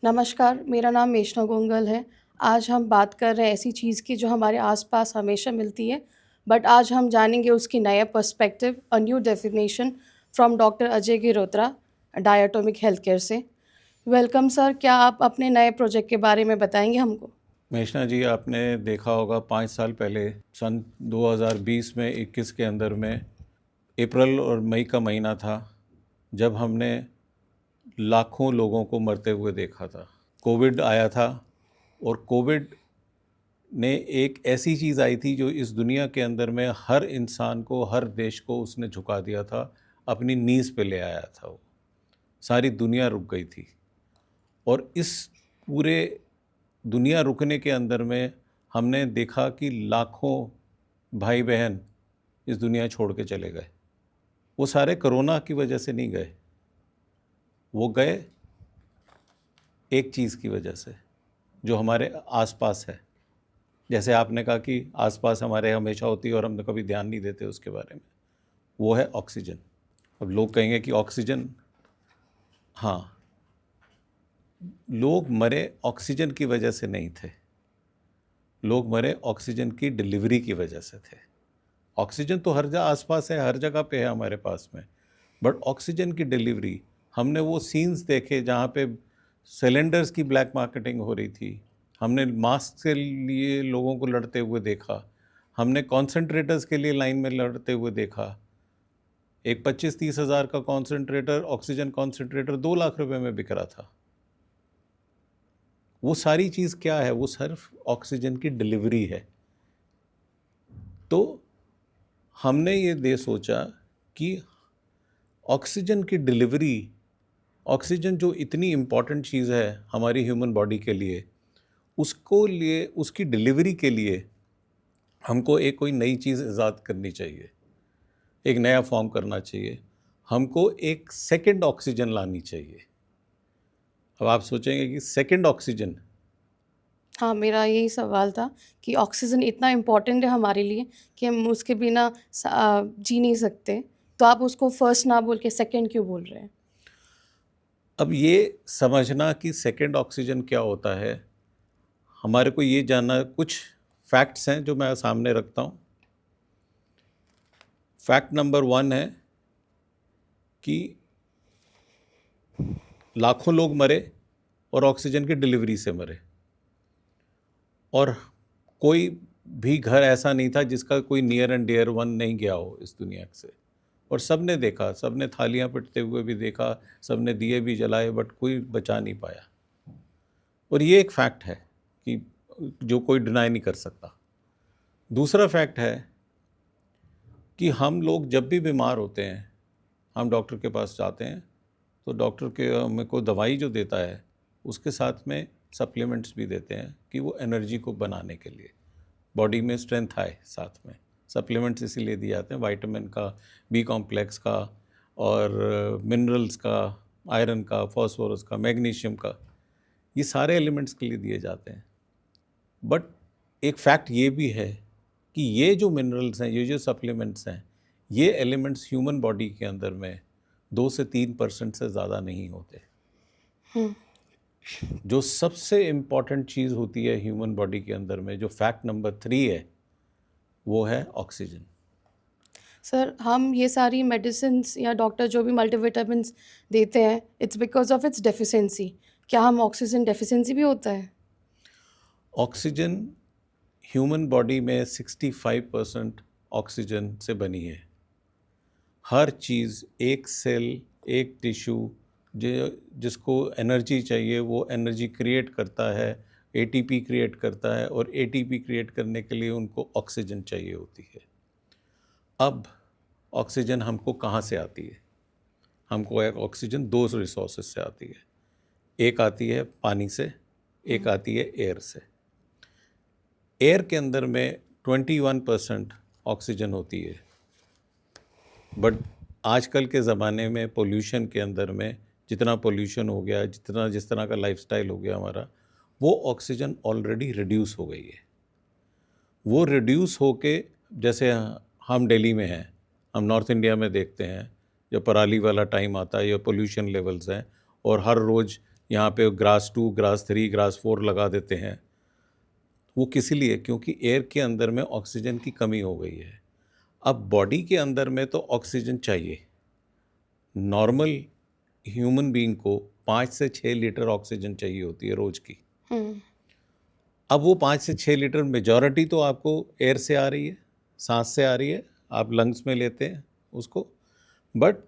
नमस्कार, मेरा नाम मेषना गोंगल है। आज हम बात कर रहे हैं ऐसी चीज़ की जो हमारे आस-पास हमेशा मिलती है, बट आज हम जानेंगे उसकी नया perspective, a new definition from doctor Ajay Girotra, diatomic health care से। वेलकम सर, क्या आप अपने नए प्रोजेक्ट के बारे में बताएँगे हमको? मेषना जी, आपने देखा होगा 5 साल पहले सन 2020 में 21 के अंदर में अप्रैल और मई का महीना था जब हमने लाखों लोगों को मरते हुए देखा था। कोविड आया था और कोविड ने एक ऐसी चीज़ आई थी जो इस दुनिया के अंदर में हर इंसान को, हर देश को उसने झुका दिया था, अपनी नीज़ पे ले आया था वो। सारी दुनिया रुक गई थी और इस पूरे दुनिया रुकने के अंदर में हमने देखा कि लाखों भाई बहन इस दुनिया छोड़ के चले गए। वो सारे कोरोना की वजह से नहीं गए, वो गए एक चीज़ की वजह से जो हमारे आसपास है। जैसे आपने कहा कि आसपास हमारे हमेशा होती है और हम कभी ध्यान नहीं देते उसके बारे में, वो है ऑक्सीजन। अब लोग कहेंगे कि ऑक्सीजन, हाँ, लोग मरे ऑक्सीजन की वजह से नहीं थे, लोग मरे ऑक्सीजन की डिलीवरी की वजह से थे। ऑक्सीजन तो हर जगह आसपास है, हर जगह पे है हमारे पास में, बट ऑक्सीजन की डिलीवरी, हमने वो सीन्स देखे जहाँ पे सिलेंडर्स की ब्लैक मार्केटिंग हो रही थी, हमने मास्क के लिए लोगों को लड़ते हुए देखा, हमने कॉन्सेंट्रेटर्स के लिए लाइन में लड़ते हुए देखा। एक 25-30 हज़ार का कॉन्सेंट्रेटर, ऑक्सीजन कॉन्सेंट्रेटर 2 लाख रुपए में बिक रहा था। वो सारी चीज़ क्या है? वो सिर्फ ऑक्सीजन की डिलीवरी है। तो हमने ये दे सोचा कि ऑक्सीजन की डिलीवरी, ऑक्सीजन जो इतनी इम्पॉर्टेंट चीज़ है हमारी ह्यूमन बॉडी के लिए, उसकी डिलीवरी के लिए हमको एक कोई नई चीज़ ईजाद करनी चाहिए, एक नया फॉर्म करना चाहिए, हमको एक सेकंड ऑक्सीजन लानी चाहिए। अब आप सोचेंगे कि सेकंड ऑक्सीजन, हाँ, मेरा यही सवाल था कि ऑक्सीजन इतना इम्पोर्टेंट है हमारे लिए कि हम उसके बिना जी नहीं सकते, तो आप उसको फर्स्ट ना बोल के सेकंड क्यों बोल रहे हैं? अब ये समझना कि सेकंड ऑक्सीजन क्या होता है, हमारे को ये जानना, कुछ फैक्ट्स हैं जो मैं सामने रखता हूँ। फैक्ट नंबर 1 है कि लाखों लोग मरे और ऑक्सीजन की डिलीवरी से मरे, और कोई भी घर ऐसा नहीं था जिसका कोई नियर एंड डियर वन नहीं गया हो इस दुनिया से, और सब ने देखा, सब ने थालियां पिटते हुए भी देखा, सब ने दिए भी जलाए, बट कोई बचा नहीं पाया। और ये एक फैक्ट है कि जो कोई डिनाई नहीं कर सकता। दूसरा फैक्ट है कि हम लोग जब भी बीमार होते हैं, हम डॉक्टर के पास जाते हैं, तो डॉक्टर के हमें को दवाई जो देता है उसके साथ में सप्लीमेंट्स भी देते हैं कि वो एनर्जी को बनाने के लिए, बॉडी में स्ट्रेंथ आए। साथ में सप्लीमेंट्स इसीलिए दिए जाते हैं, विटामिन का, बी कॉम्प्लेक्स का, और मिनरल्स का, आयरन का, फॉस्फोरस का, मैग्नीशियम का, ये सारे एलिमेंट्स के लिए दिए जाते हैं। बट एक फैक्ट ये भी है कि ये जो मिनरल्स हैं, ये जो सप्लीमेंट्स हैं, ये एलिमेंट्स ह्यूमन बॉडी के अंदर में 2 से 3% से ज़्यादा नहीं होते। हुँ। जो सबसे इम्पॉर्टेंट चीज़ होती है ह्यूमन बॉडी के अंदर में, जो फैक्ट नंबर 3 है, वो है ऑक्सीजन। सर, हम ये सारी मेडिसिन्स या डॉक्टर जो भी मल्टीविटामिन्स देते हैं, it's because of its deficiency. क्या हम ऑक्सीजन डेफिशिएंसी भी होता है? ऑक्सीजन, ह्यूमन बॉडी में 65% ऑक्सीजन से बनी है। हर चीज़, एक सेल, एक टिश्यू, जिसको एनर्जी चाहिए वो एनर्जी क्रिएट करता है, एटीपी क्रिएट करता है, और एटीपी क्रिएट करने के लिए उनको ऑक्सीजन चाहिए होती है। अब ऑक्सीजन हमको कहाँ से आती है? हमको एक ऑक्सीजन 2 रिसोर्सेज से आती है। एक आती है पानी से, एक आती है एयर से। एयर के अंदर में 21% ऑक्सीजन होती है, बट आजकल के ज़माने में पोल्यूशन के अंदर में जितना पोल्यूशन हो गया, जितना जिस तरह का लाइफस्टाइल हो गया हमारा, वो ऑक्सीजन ऑलरेडी रिड्यूस हो गई है। वो रिड्यूस होके, जैसे हम दिल्ली में हैं, हम नॉर्थ इंडिया में देखते हैं, जब पराली वाला टाइम आता है या पोल्यूशन लेवल्स हैं, और हर रोज़ यहाँ पे ग्रास 2, ग्रास 3, ग्रास 4 लगा देते हैं। वो किस लिए? क्योंकि एयर के अंदर में ऑक्सीजन की कमी हो गई है। अब बॉडी के अंदर में तो ऑक्सीजन चाहिए। नॉर्मल ह्यूमन बीइंग को 5 से 6 लीटर ऑक्सीजन चाहिए होती है रोज की। अब वो 5 से 6 लीटर मेजॉरिटी तो आपको एयर से आ रही है, सांस से आ रही है, आप लंग्स में लेते हैं उसको। बट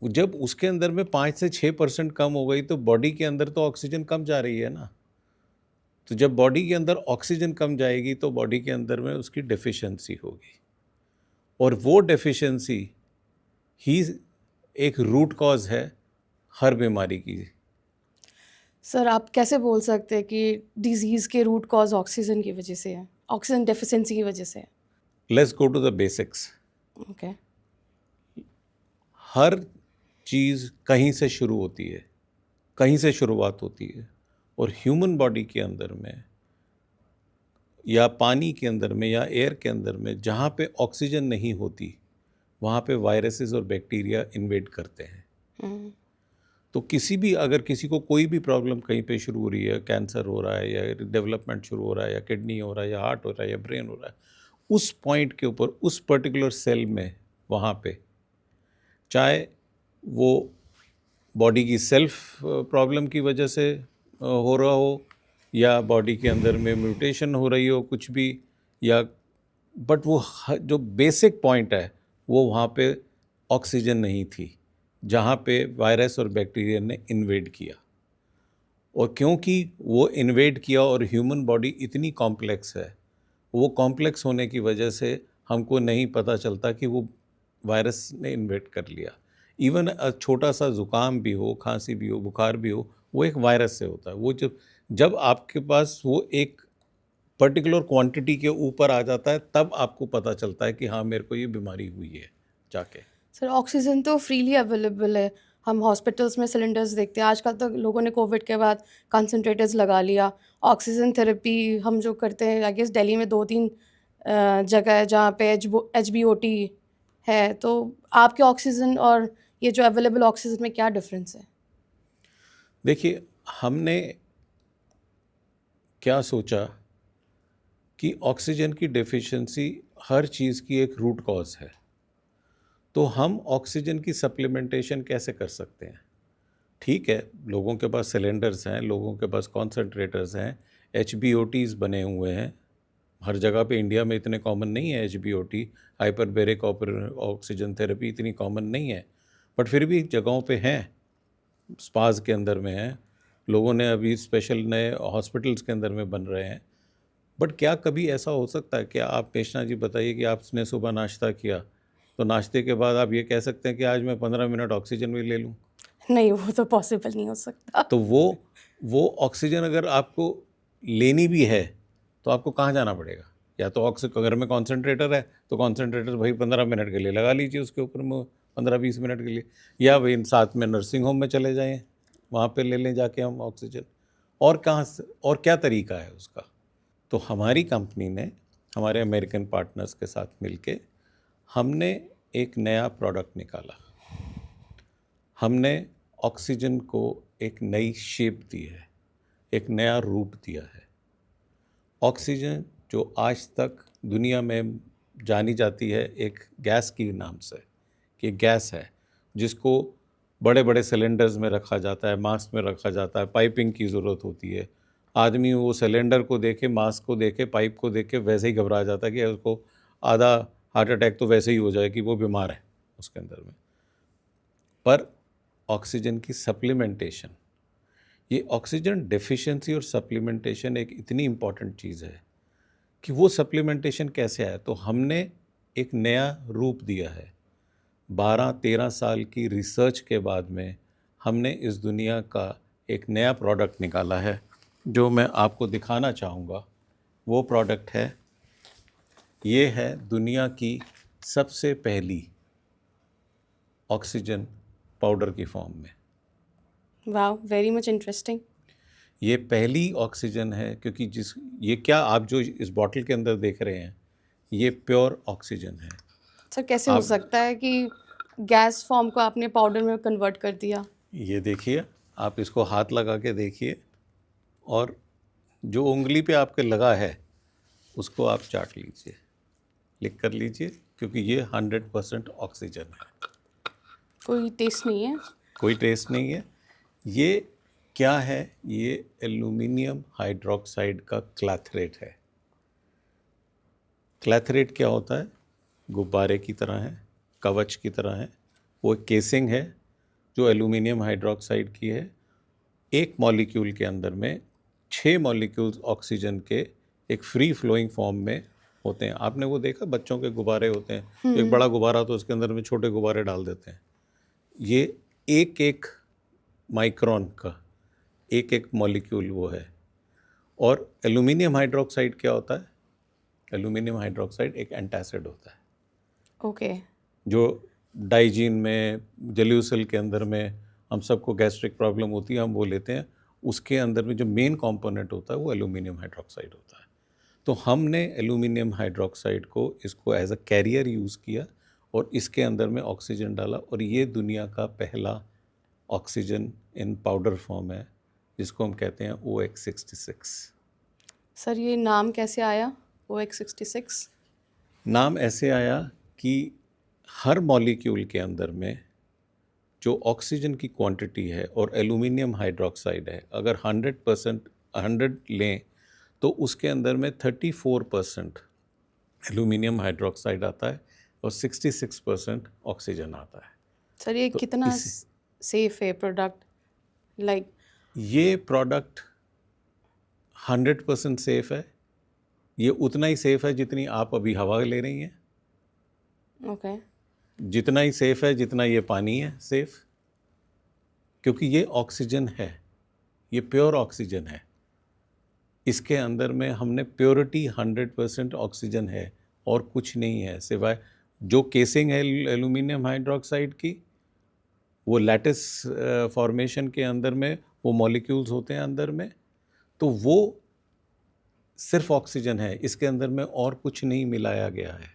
जब उसके अंदर में 5 से 6% कम हो गई तो बॉडी के अंदर तो ऑक्सीजन कम जा रही है ना। तो जब बॉडी के अंदर ऑक्सीजन कम जाएगी तो बॉडी के अंदर में उसकी डेफिशिएंसी होगी, और वो डेफिशिएंसी ही एक रूट कॉज है हर बीमारी की। सर आप कैसे बोल सकते हैं कि डिजीज़ के रूट कॉज ऑक्सीजन की वजह से है, ऑक्सीजन डेफिशिएंसी की वजह से है? Let's go to the basics. Okay. हर चीज़ कहीं से शुरू होती है, कहीं से शुरुआत होती है, और ह्यूमन बॉडी के अंदर में या पानी के अंदर में या एयर के अंदर में जहाँ पे ऑक्सीजन नहीं होती वहाँ पे वायरसेस और बैक्टीरिया इन्वेड करते हैं। तो किसी भी, अगर किसी को कोई भी प्रॉब्लम कहीं पे शुरू हो रही है, कैंसर हो रहा है या डेवलपमेंट शुरू हो रहा है या किडनी हो रहा है या हार्ट हो रहा है या ब्रेन हो रहा है, उस पॉइंट के ऊपर उस पर्टिकुलर सेल में वहाँ पे चाहे वो बॉडी की सेल्फ प्रॉब्लम की वजह से हो रहा हो या बॉडी के अंदर में म्यूटेशन हो रही हो कुछ भी, या बट वो जो बेसिक पॉइंट है वो वहाँ पे ऑक्सीजन नहीं थी जहाँ पे वायरस और बैक्टीरिया ने इन्वेड किया। और क्योंकि वो इन्वेड किया और ह्यूमन बॉडी इतनी कॉम्प्लेक्स है, वो कॉम्प्लेक्स होने की वजह से हमको नहीं पता चलता कि वो वायरस ने इन्वेड कर लिया। इवन छोटा सा ज़ुकाम भी हो, खांसी भी हो, बुखार भी हो, वो एक वायरस से होता है। वो जब आपके पास वो एक पर्टिकुलर क्वांटिटी के ऊपर आ जाता है तब आपको पता चलता है कि हाँ मेरे को ये बीमारी हुई है जाके। सर ऑक्सीजन तो फ्रीली अवेलेबल है, हम हॉस्पिटल्स में सिलेंडर्स देखते हैं। आजकल तो लोगों ने कोविड के बाद कंसंट्रेटर्स लगा लिया। ऑक्सीजन थेरेपी हम जो करते हैं, आई गेस दिल्ली में 2-3 जगह है जहाँ पे एचबीओटी है। तो आपके ऑक्सीजन और ये जो अवेलेबल ऑक्सीजन में क्या डिफरेंस है? देखिए, हमने क्या सोचा कि ऑक्सीजन की डेफिशिएंसी हर चीज़ की एक रूट कॉज है, तो हम ऑक्सीजन की सप्लीमेंटेशन कैसे कर सकते हैं? ठीक है, लोगों के पास सिलेंडर्स हैं, लोगों के पास कॉन्सेंट्रेटर्स हैं, एचबीओटीज़ बने हुए हैं। हर जगह पे इंडिया में इतने कॉमन नहीं है एचबीओटी, हाइपरबेरिक ऑक्सीजन थेरेपी इतनी कॉमन नहीं है, बट फिर भी जगहों पे हैं, स्पास के अंदर में हैं, लोगों ने अभी स्पेशल नए हॉस्पिटल्स के अंदर में बन रहे हैं। बट क्या कभी ऐसा हो सकता है कि आप मेषना जी बताइए कि आपने सुबह नाश्ता किया तो नाश्ते के बाद आप ये कह सकते हैं कि आज मैं 15 मिनट ऑक्सीजन भी ले लूँ? नहीं, वो तो पॉसिबल नहीं हो सकता। तो वो ऑक्सीजन अगर आपको लेनी भी है तो आपको कहाँ जाना पड़ेगा? या तो घर में कॉन्सेंट्रेटर है तो कॉन्सेंट्रेटर भाई 15 मिनट के लिए लगा लीजिए उसके ऊपर में 15-20 मिनट के लिए, या भाई साथ में नर्सिंग होम में चले जाएं, वहाँ पे ले लें जाके हम ऑक्सीजन। और कहाँ से, और क्या तरीका है उसका? तो हमारी कंपनी ने हमारे अमेरिकन पार्टनर्स के साथ मिलके हमने एक नया प्रोडक्ट निकाला। हमने ऑक्सीजन को एक नई शेप दी है, एक नया रूप दिया है। ऑक्सीजन जो आज तक दुनिया में जानी जाती है एक गैस के नाम से, कि गैस है जिसको बड़े बड़े सिलेंडर्स में रखा जाता है, मास्क में रखा जाता है, पाइपिंग की ज़रूरत होती है। आदमी वो सिलेंडर को देखे, मास्क को देखे, पाइप को देखे वैसे ही घबरा जाता है कि उसको आधा हार्ट अटैक तो वैसे ही हो जाए कि वो बीमार है उसके अंदर में। पर ऑक्सीजन की सप्लीमेंटेशन, ये ऑक्सीजन डेफिशिएंसी और सप्लीमेंटेशन एक इतनी इम्पॉर्टेंट चीज़ है कि वो सप्लीमेंटेशन कैसे आया, तो हमने एक नया रूप दिया है। 12-13 साल की रिसर्च के बाद में हमने इस दुनिया का एक नया प्रोडक्ट निकाला है जो मैं आपको दिखाना चाहूँगा। वो प्रोडक्ट है, ये है दुनिया की सबसे पहली ऑक्सीजन पाउडर की फॉर्म में। Wow, very much interesting. ये पहली ऑक्सीजन है क्योंकि ये क्या आप जो इस बॉटल के अंदर देख रहे हैं ये प्योर ऑक्सीजन है। सर कैसे हो सकता है कि गैस फॉर्म को आपने पाउडर में कन्वर्ट कर दिया? ये देखिए, आप इसको हाथ लगा के देखिए और जो उंगली पे आपके लगा है उसको आप चाट लीजिए, लिख कर लीजिए, क्योंकि ये 100% ऑक्सीजन है, कोई टेस्ट नहीं है? कोई टेस्ट नहीं है। ये क्या है? ये एल्यूमिनियम हाइड्रोक्साइड का क्लैथरेट है। क्लैथरेट क्या होता है? गुब्बारे की तरह है, कवच की तरह है। वो एक केसिंग है जो एल्यूमिनियम हाइड्रोक्साइड की है। एक मॉलिक्यूल के अंदर में 6 मॉलिक्यूल्स ऑक्सीजन के एक फ्री फ्लोइंग फॉर्म में होते हैं। आपने वो देखा, बच्चों के गुब्बारे होते हैं, एक बड़ा गुब्बारा तो उसके अंदर में छोटे गुब्बारे डाल देते हैं। ये एक एक माइक्रोन का एक एक मॉलिक्यूल वो है। और एल्यूमिनियम हाइड्रोक्साइड क्या होता है? एल्यूमिनियम हाइड्रोक्साइड एक एंटासिड होता है, ओके। जो डाइजीन में, जेल्यूसिल के अंदर में हम सबको गैस्ट्रिक प्रॉब्लम होती है, हम वो लेते हैं। उसके अंदर में जो मेन कंपोनेंट होता है वो एल्यूमिनियम हाइड्रोक्साइड होता है। तो हमने एल्यूमिनियम हाइड्रोक्साइड को इसको एज अ कैरियर यूज़ किया और इसके अंदर में ऑक्सीजन डाला, और ये दुनिया का पहला ऑक्सीजन इन पाउडर फॉर्म है, जिसको हम कहते हैं OX66। सर ये नाम कैसे आया OX66? नाम ऐसे आया कि हर मॉलिक्यूल के अंदर में जो ऑक्सीजन की क्वांटिटी है और एल्यूमिनियम हाइड्रोक्साइड है, अगर 100 लें तो उसके अंदर में 34% एल्यूमिनियम हाइड्रोक्साइड आता है और 66% ऑक्सीजन आता है। सर ये तो कितना इस सेफ है प्रोडक्ट? लाइक ये प्रोडक्ट 100% सेफ है। ये उतना ही सेफ है जितनी आप अभी हवा ले रही हैं, ओके। जितना ही सेफ है जितना ये पानी है सेफ, क्योंकि ये ऑक्सीजन है, ये प्योर ऑक्सीजन है। इसके अंदर में हमने प्योरिटी 100% ऑक्सीजन है और कुछ नहीं है, सिवाय जो केसिंग है एल्यूमिनियम हाइड्रोक्साइड की, वो लैटिस फॉर्मेशन के अंदर में वो मॉलिक्यूल्स होते हैं अंदर में, तो वो सिर्फ ऑक्सीजन है, इसके अंदर में और कुछ नहीं मिलाया गया है।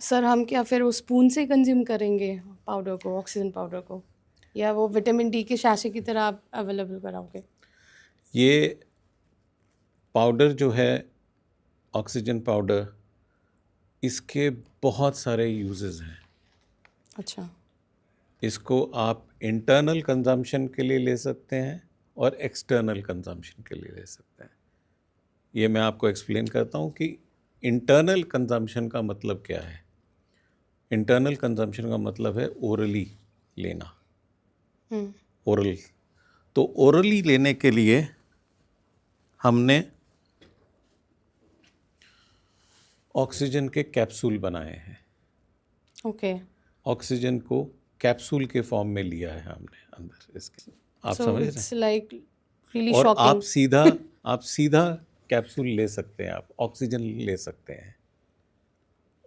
सर हम क्या फिर उस स्पून से कंज्यूम करेंगे पाउडर को, ऑक्सीजन पाउडर को, या वो विटामिन डी के शैशे की तरह आप अवेलेबल कराओगे? ये पाउडर जो है, ऑक्सीजन पाउडर, इसके बहुत सारे यूजेस हैं। अच्छा। इसको आप इंटरनल कंजम्पशन के लिए ले सकते हैं और एक्सटर्नल कंजम्पशन के लिए ले सकते हैं। ये मैं आपको एक्सप्लेन करता हूँ कि इंटरनल कंजम्पशन का मतलब क्या है। इंटरनल कंजम्पशन का मतलब है ओरली लेना, ओरल। तो ओरली लेने के लिए हमने ऑक्सीजन के कैप्सूल बनाए हैं। ओके। ऑक्सीजन को कैप्सूल के फॉर्म में लिया है हमने अंदर इसके, आप सो समझ रहे इट्स हैं? लाइक रियली और शॉकिंग। आप सीधा कैप्सूल ले सकते हैं, आप ऑक्सीजन ले सकते हैं।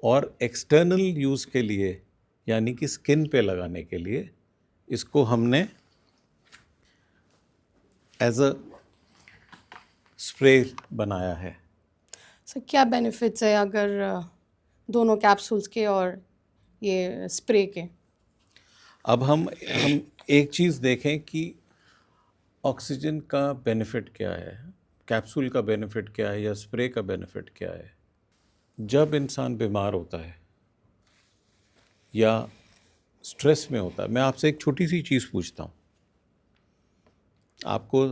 और एक्सटर्नल यूज़ के लिए, यानी कि स्किन पे लगाने के लिए, इसको हमने एज अ स्प्रे बनाया है। सर क्या बेनिफिट्स है अगर दोनों कैप्सूल्स के और ये स्प्रे के? अब हम एक चीज़ देखें कि ऑक्सीजन का बेनिफिट क्या है, कैप्सूल का बेनिफिट क्या है, या स्प्रे का बेनिफिट क्या है। जब इंसान बीमार होता है या स्ट्रेस में होता है, मैं आपसे एक छोटी सी चीज़ पूछता हूँ, आपको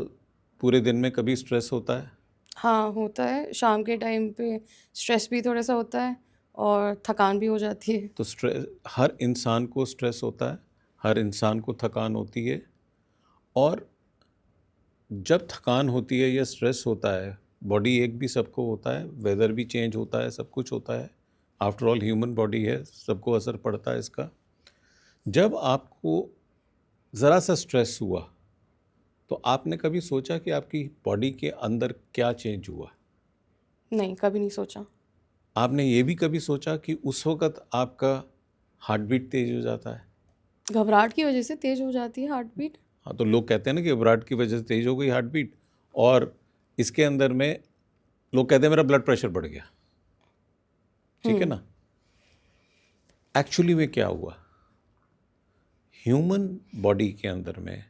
पूरे दिन में कभी स्ट्रेस होता है? हाँ होता है, शाम के टाइम पे स्ट्रेस भी थोड़ा सा होता है और थकान भी हो जाती है। तो स्ट्रेस, हर इंसान को स्ट्रेस होता है, हर इंसान को थकान होती है। और जब थकान होती है या स्ट्रेस होता है, बॉडी एक भी सबको होता है, वेदर भी चेंज होता है, सब कुछ होता है। आफ्टर ऑल ह्यूमन बॉडी है, सबको असर पड़ता है इसका। जब आपको ज़रा सा स्ट्रेस हुआ तो आपने कभी सोचा कि आपकी बॉडी के अंदर क्या चेंज हुआ? नहीं, कभी नहीं सोचा। आपने ये भी कभी सोचा कि उस वक़्त आपका हार्ट बीट तेज़ हो जाता है? घबराहट की वजह से तेज़ हो जाती है हार्ट बीट? हाँ, तो लोग कहते हैं ना कि घबराहट की वजह से तेज़ हो गई हार्ट बीट, और इसके अंदर में लोग कहते हैं मेरा ब्लड प्रेशर बढ़ गया, ठीक है ना? एक्चुअली में क्या हुआ, ह्यूमन बॉडी के अंदर में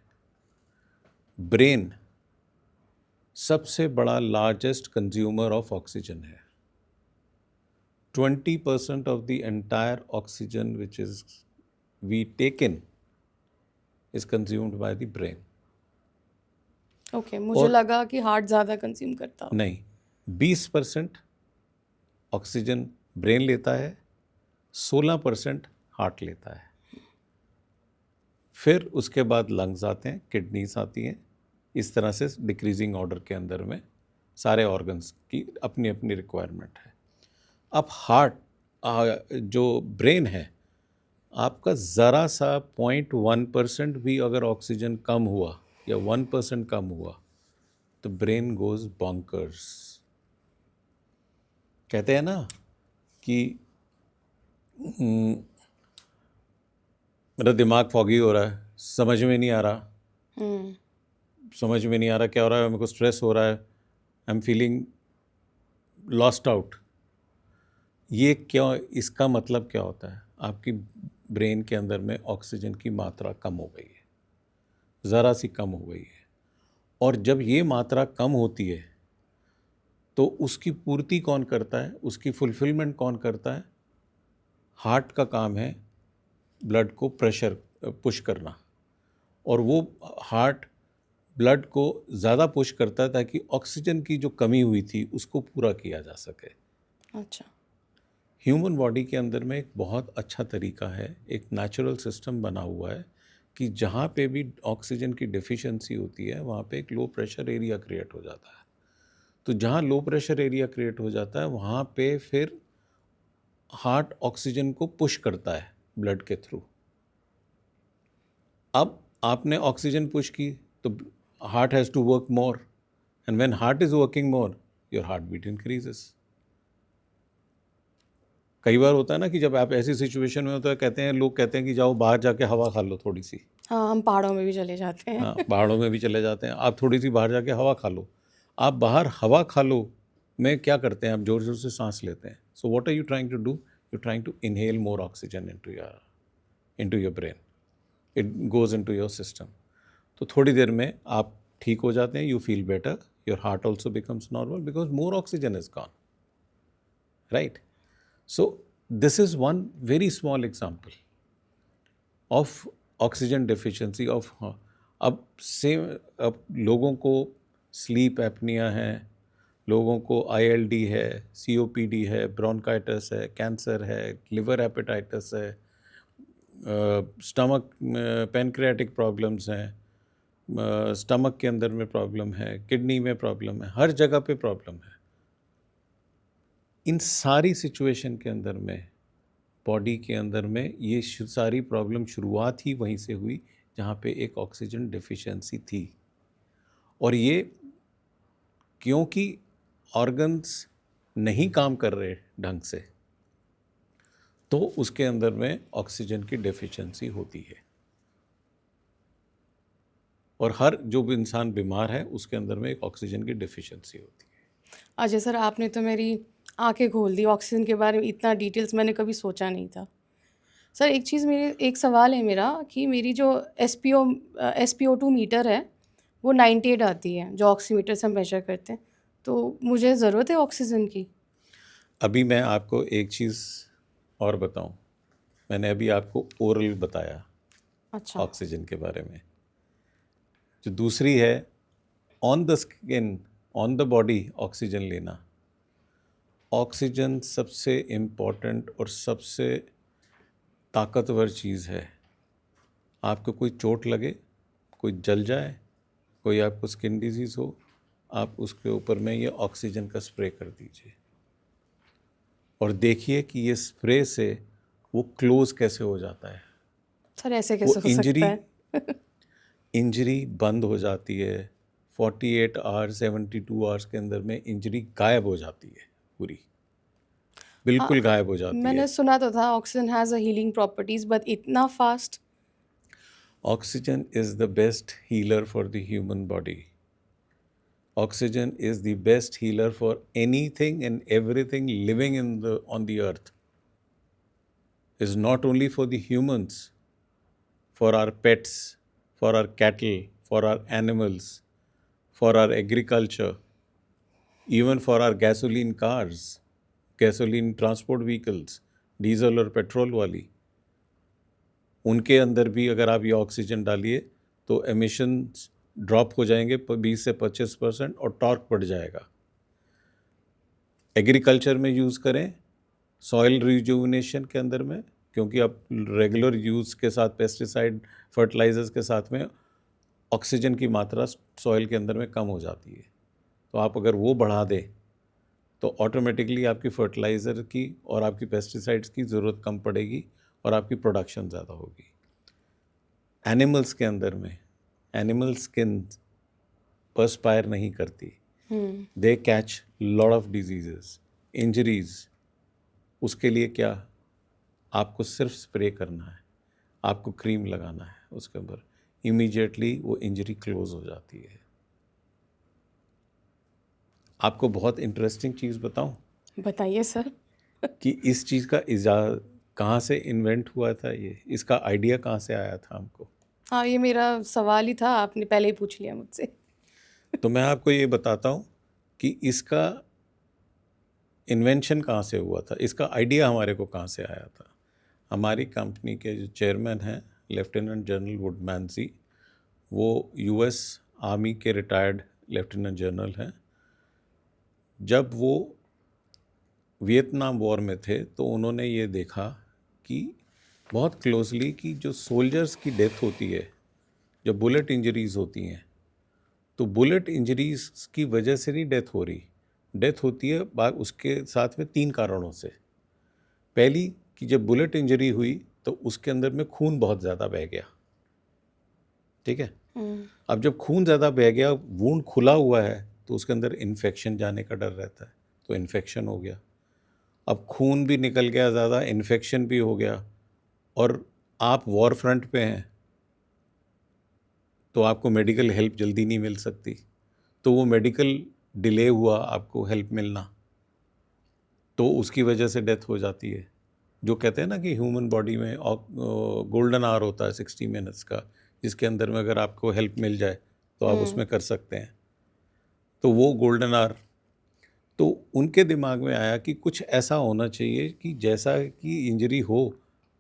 ब्रेन सबसे बड़ा लार्जेस्ट कंज्यूमर ऑफ ऑक्सीजन है. 20% of the entire oxygen which is we take in is consumed by the brain. Okay, मुझे और लगा कि हार्ट ज़्यादा कंज्यूम करता हो. नहीं, 20% ऑक्सीजन ब्रेन लेता है, 16% हार्ट लेता है. फिर उसके बाद लंग्स आते हैं, किडनीज आती हैं. इस तरह से डिक्रीजिंग ऑर्डर के अंदर में सारे ऑर्गन्स की अपनी अपनी रिक्वायरमेंट है. अब हार्ट जो ब्रेन है, आपका ज़रा सा 0.1% भी अगर ऑक्सीजन कम हुआ या 1% कम हुआ तो ब्रेन गोज बॉन्कर्स. कहते हैं ना कि मेरा दिमाग फॉगी हो रहा है, समझ में नहीं आ रहा, समझ में नहीं आ रहा क्या हो रहा है, मेरे को स्ट्रेस हो रहा है, I am feeling lost out. ये क्यों, इसका मतलब क्या होता है? आपकी ब्रेन के अंदर में ऑक्सीजन की मात्रा कम हो गई है, ज़रा सी कम हो गई है. और जब ये मात्रा कम होती है तो उसकी पूर्ति कौन करता है, उसकी फुलफिलमेंट कौन करता है? हार्ट का काम है ब्लड को प्रेशर पुश करना, और वो हार्ट ब्लड को ज़्यादा पुश करता है ताकि ऑक्सीजन की जो कमी हुई थी उसको पूरा किया जा सके. अच्छा. ह्यूमन बॉडी के अंदर में एक बहुत अच्छा तरीका है, एक नेचुरल सिस्टम बना हुआ है कि जहाँ पे भी ऑक्सीजन की डिफिशिएंसी होती है वहाँ पे एक लो प्रेशर एरिया क्रिएट हो जाता है. तो जहाँ लो प्रेशर एरिया क्रिएट हो जाता है वहाँ पे फिर हार्ट ऑक्सीजन को पुश करता है ब्लड के थ्रू. अब आपने ऑक्सीजन पुश की तो heart has to work more, and when heart is working more your heart beat increases. कई बार होता है ना कि जब आप ऐसी सिचुएशन में होते हैं, कहते हैं लोग, कहते हैं कि जाओ बाहर जाके हवा खा लो थोड़ी सी. हाँ, हम पहाड़ों में भी चले जाते हैं. हाँ, पहाड़ों में भी चले जाते हैं. आप थोड़ी सी बाहर जाके हवा खा लो. आप बाहर हवा खा लो में क्या करते हैं, आप जोर जोर से सांस लेते हैं. So what are you trying to do? You trying to inhale more oxygen into your brain. It goes into your system. तो थोड़ी देर में आप ठीक हो जाते हैं, you feel better, your heart also becomes normal because more oxygen is gone, right? So this is one very small example of oxygen deficiency of. अब लोगों को स्लीप एपनिया है, लोगों को ILD है, COPD है, ब्रोंकाइटिस है, कैंसर है, लिवर हेपेटाइटिस है, स्टमक पैनक्रियाटिक प्रॉब्लम्स हैं, स्टमक के अंदर में प्रॉब्लम है, किडनी में प्रॉब्लम है, हर जगह पे प्रॉब्लम है. इन सारी सिचुएशन के अंदर में बॉडी के अंदर में ये सारी प्रॉब्लम शुरुआत ही वहीं से हुई जहाँ पे एक ऑक्सीजन डिफिशिएंसी थी. और ये क्योंकि ऑर्गन्स नहीं काम कर रहे ढंग से तो उसके अंदर में ऑक्सीजन की डेफिशिएंसी होती है. और हर जो भी इंसान बीमार है उसके अंदर में एक ऑक्सीजन की डेफिशिएंसी होती है. अजय सर, आपने तो मेरी आंखें खोल दी. ऑक्सीजन के बारे में इतना डिटेल्स मैंने कभी सोचा नहीं था. सर, एक सवाल है मेरा कि मेरी जो SpO2 मीटर है वो 98 आती है, जो ऑक्सीमीटर से हम मेजर करते हैं. तो मुझे ज़रूरत है ऑक्सीजन की? अभी मैं आपको एक चीज़ और बताऊं. मैंने अभी आपको ओरल बताया अच्छा. ऑक्सीजन के बारे में. जो दूसरी है on the skin, on the body oxygen लेना. ऑक्सीजन सबसे इम्पॉर्टेंट और सबसे ताकतवर चीज़ है. आपको कोई चोट लगे, कोई जल जाए, कोई आपको स्किन डिजीज़ हो, आप उसके ऊपर में ये ऑक्सीजन का स्प्रे कर दीजिए और देखिए कि ये स्प्रे से वो क्लोज कैसे हो जाता है. सर, ऐसे वो कैसे हो सकता है? इंजरी बंद हो जाती है. 48 आवर्स 72 आवर्स के अंदर में इंजरी गायब हो जाती है, पूरी बिल्कुल गायब हो जाती है. मैंने सुना तो था oxygen has a healing properties, but इतना fast? Oxygen is the best healer for the human body. Oxygen is the best healer for anything and everything living on the earth. Is not only for the humans, for our pets, for our cattle, for our animals, for our agriculture, even for our gasoline cars, gasoline transport vehicles, diesel और petrol वाली, उनके अंदर भी अगर आप ये oxygen डालिए तो एमिशंस ड्रॉप हो जाएंगे 20 से 25% और टॉर्क बढ़ जाएगा। एग्रीकल्चर में यूज़ करें, सॉइल रिजुविनेशन के अंदर में, क्योंकि अब रेगुलर यूज़ के साथ पेस्टिसाइड फर्टिलाइजर्स के साथ में ऑक्सीजन की मात्रा सॉइल के अंदर में कम हो जाती है। तो आप अगर वो बढ़ा दें तो ऑटोमेटिकली आपकी फर्टिलाइज़र की और आपकी पेस्टिसाइड्स की ज़रूरत कम पड़ेगी और आपकी प्रोडक्शन ज़्यादा होगी। एनिमल्स के अंदर में एनिमल स्किन पर्सपायर नहीं करती, they catch lot of diseases, injuries. उसके लिए क्या, आपको सिर्फ स्प्रे करना है, आपको क्रीम लगाना है उसके ऊपर, इमीडिएटली वो इंजरी क्लोज हो जाती है। आपको बहुत इंटरेस्टिंग चीज़ बताऊं बताइए सर। कि इस चीज़ का इजाद कहाँ से इन्वेंट हुआ था, ये इसका आइडिया कहाँ से आया था हमको। हाँ, ये मेरा सवाल ही था, आपने पहले ही पूछ लिया मुझसे। तो मैं आपको ये बताता हूँ कि इसका इन्वेंशन कहाँ से हुआ था, इसका आइडिया हमारे को कहाँ से आया था। हमारी कंपनी के जो चेयरमैन हैं लेफ्टिनेंट जनरल वुडमैन, वो यूएस आर्मी के रिटायर्ड लेफ्टिनेंट जनरल हैं। जब वो वियतनाम वॉर में थे तो उन्होंने ये देखा कि बहुत क्लोजली कि जो सोल्जर्स की डेथ होती है, जो बुलेट इंजरीज़ होती हैं, तो बुलेट इंजरीज की वजह से नहीं डेथ हो रही, डेथ होती है उसके साथ में 3 कारणों से। पहली कि जब बुलेट इंजरी हुई तो उसके अंदर में खून बहुत ज़्यादा बह गया, ठीक है। अब जब खून ज़्यादा बह गया, वूंड खुला हुआ है तो उसके अंदर इन्फेक्शन जाने का डर रहता है, तो इन्फेक्शन हो गया। अब खून भी निकल गया ज़्यादा, इन्फेक्शन भी हो गया, और आप वॉर फ्रंट पे हैं तो आपको मेडिकल हेल्प जल्दी नहीं मिल सकती, तो वो मेडिकल डिले हुआ आपको हेल्प मिलना, तो उसकी वजह से डेथ हो जाती है। जो कहते हैं ना कि ह्यूमन बॉडी में गोल्डन आवर होता है 60 मिनट्स का, जिसके अंदर में अगर आपको हेल्प मिल जाए तो आप उसमें कर सकते हैं। तो वो गोल्डन आवर, तो उनके दिमाग में आया कि कुछ ऐसा होना चाहिए कि जैसा कि इंजरी हो,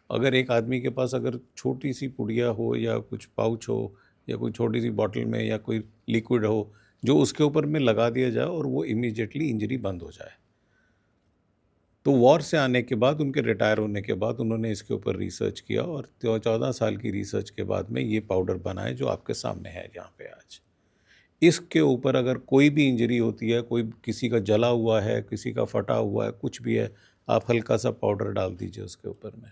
अगर एक आदमी के पास अगर छोटी सी पुड़िया हो या कुछ पाउच हो या कोई छोटी सी बॉटल में या कोई लिक्विड हो, जो उसके ऊपर में लगा दिया जाए और वो इमीडिएटली इंजरी बंद हो जाए। तो वॉर से आने के बाद, उनके रिटायर होने के बाद, उन्होंने इसके ऊपर रिसर्च किया और 14 साल की रिसर्च के बाद में ये पाउडर बनाए जो आपके सामने है यहाँ पे आज। इसके ऊपर अगर कोई भी इंजरी होती है, कोई किसी का जला हुआ है, किसी का फटा हुआ है, कुछ भी है, आप हल्का सा पाउडर डाल दीजिए उसके ऊपर में,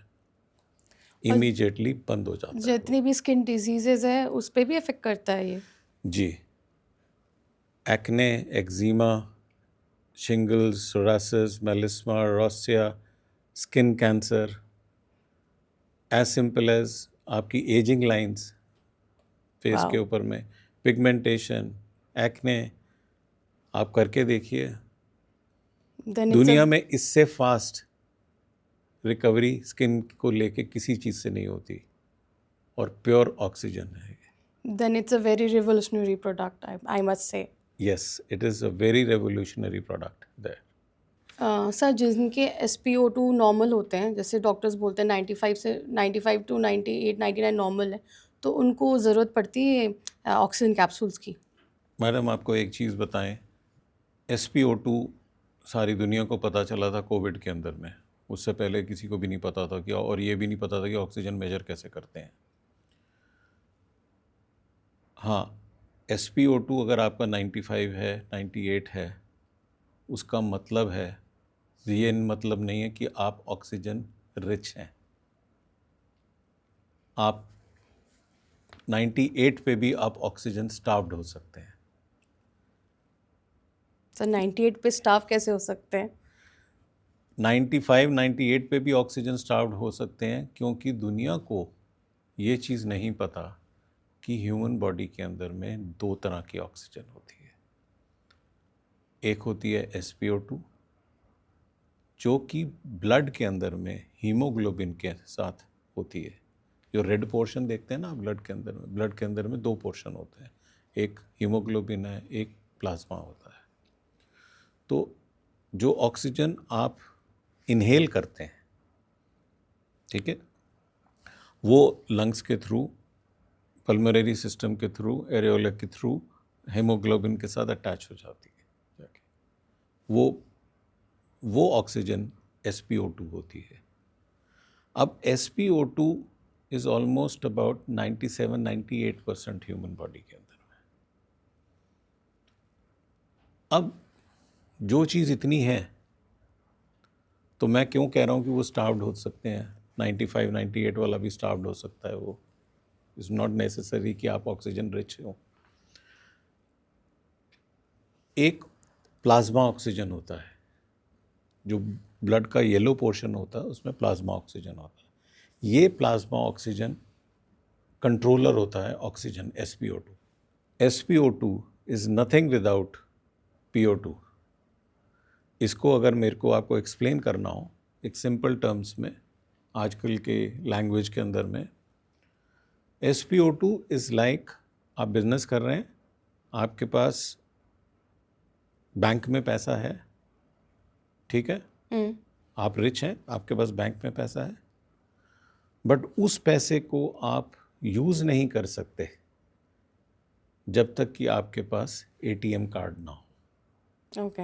इमीडिएटली बंद हो जाता है जितनी भी स्किन डिजीजेज है उस पे भी इफेक्ट करता है ये? जी। Acne, eczema, shingles, psoriasis, melasma, rosacea, skin cancer, as simple as आपकी एजिंग लाइंस फेस के ऊपर में, पिगमेंटेशन, एक्ने, आप करके देखिए। दुनिया में इससे फास्ट रिकवरी स्किन को लेके किसी चीज़ से नहीं होती, और प्योर ऑक्सीजन है। Then it's a very revolutionary product, I must say. Yes, it is a very revolutionary product there. Sir, जिनके SpO2 नॉर्मल होते हैं, जैसे डॉक्टर्स बोलते हैं 95 टू 98 99 नॉर्मल है, तो उनको ज़रूरत पड़ती है ऑक्सीजन कैप्सूल्स की? मैडम आपको एक चीज़ बताएं, SpO2 सारी दुनिया को पता चला था कोविड के अंदर में, उससे पहले किसी को भी नहीं पता था कि, और ये भी नहीं पता था कि ऑक्सीजन मेजर कैसे करते हैं। हाँ, SpO2 अगर आपका 95 है, 98 है, उसका मतलब है, ये मतलब नहीं है कि आप ऑक्सीजन रिच हैं। आप 98 पे भी आप ऑक्सीजन स्टार्व्ड हो सकते हैं। सर 98 पे स्टाफ कैसे हो सकते हैं? 95, 98 पे भी ऑक्सीजन स्टार्व्ड हो सकते हैं, क्योंकि दुनिया को ये चीज़ नहीं पता कि ह्यूमन बॉडी के अंदर में 2 तरह की ऑक्सीजन होती है। एक होती है SpO2, जो कि ब्लड के अंदर में हीमोग्लोबिन के साथ होती है, जो रेड पोर्शन देखते हैं ना ब्लड के अंदर में 2 पोर्शन होते हैं, एक हीमोग्लोबिन है, एक प्लाज्मा होता है। तो जो ऑक्सीजन आप इनहेल करते हैं, ठीक है, वो लंग्स के थ्रू, पल्मोनरी सिस्टम के थ्रू, एरियोला के थ्रू हीमोग्लोबिन के साथ अटैच हो जाती है जाके। वो ऑक्सीजन SpO2 होती है। अब SpO2 is almost about 97-98% human body के अंदर में। अब जो चीज़ इतनी है, तो मैं क्यों कह रहा हूँ कि वो स्टार्व्ड हो सकते हैं, 95-98 वाला भी स्टार्व्ड हो सकता है। वो इज़ नॉट नेसेसरी कि आप ऑक्सीजन रिच हो। एक प्लाज्मा ऑक्सीजन होता है, जो ब्लड का येलो पोर्शन होता है, उसमें प्लाज्मा ऑक्सीजन होता है। ये प्लाज्मा ऑक्सीजन कंट्रोलर होता है oxygen SpO2। SpO2 is nothing without PO2। इसको अगर मेरे को आपको एक्सप्लेन करना हो एक सिंपल टर्म्स में, आजकल के लैंग्वेज के अंदर में, SpO2 इज़ लाइक, आप बिजनेस कर रहे हैं, आपके पास बैंक में पैसा है, ठीक है, आप रिच हैं, आपके पास बैंक में पैसा है, बट उस पैसे को आप यूज़ नहीं कर सकते जब तक कि आपके पास ATM कार्ड ना हो। ओके।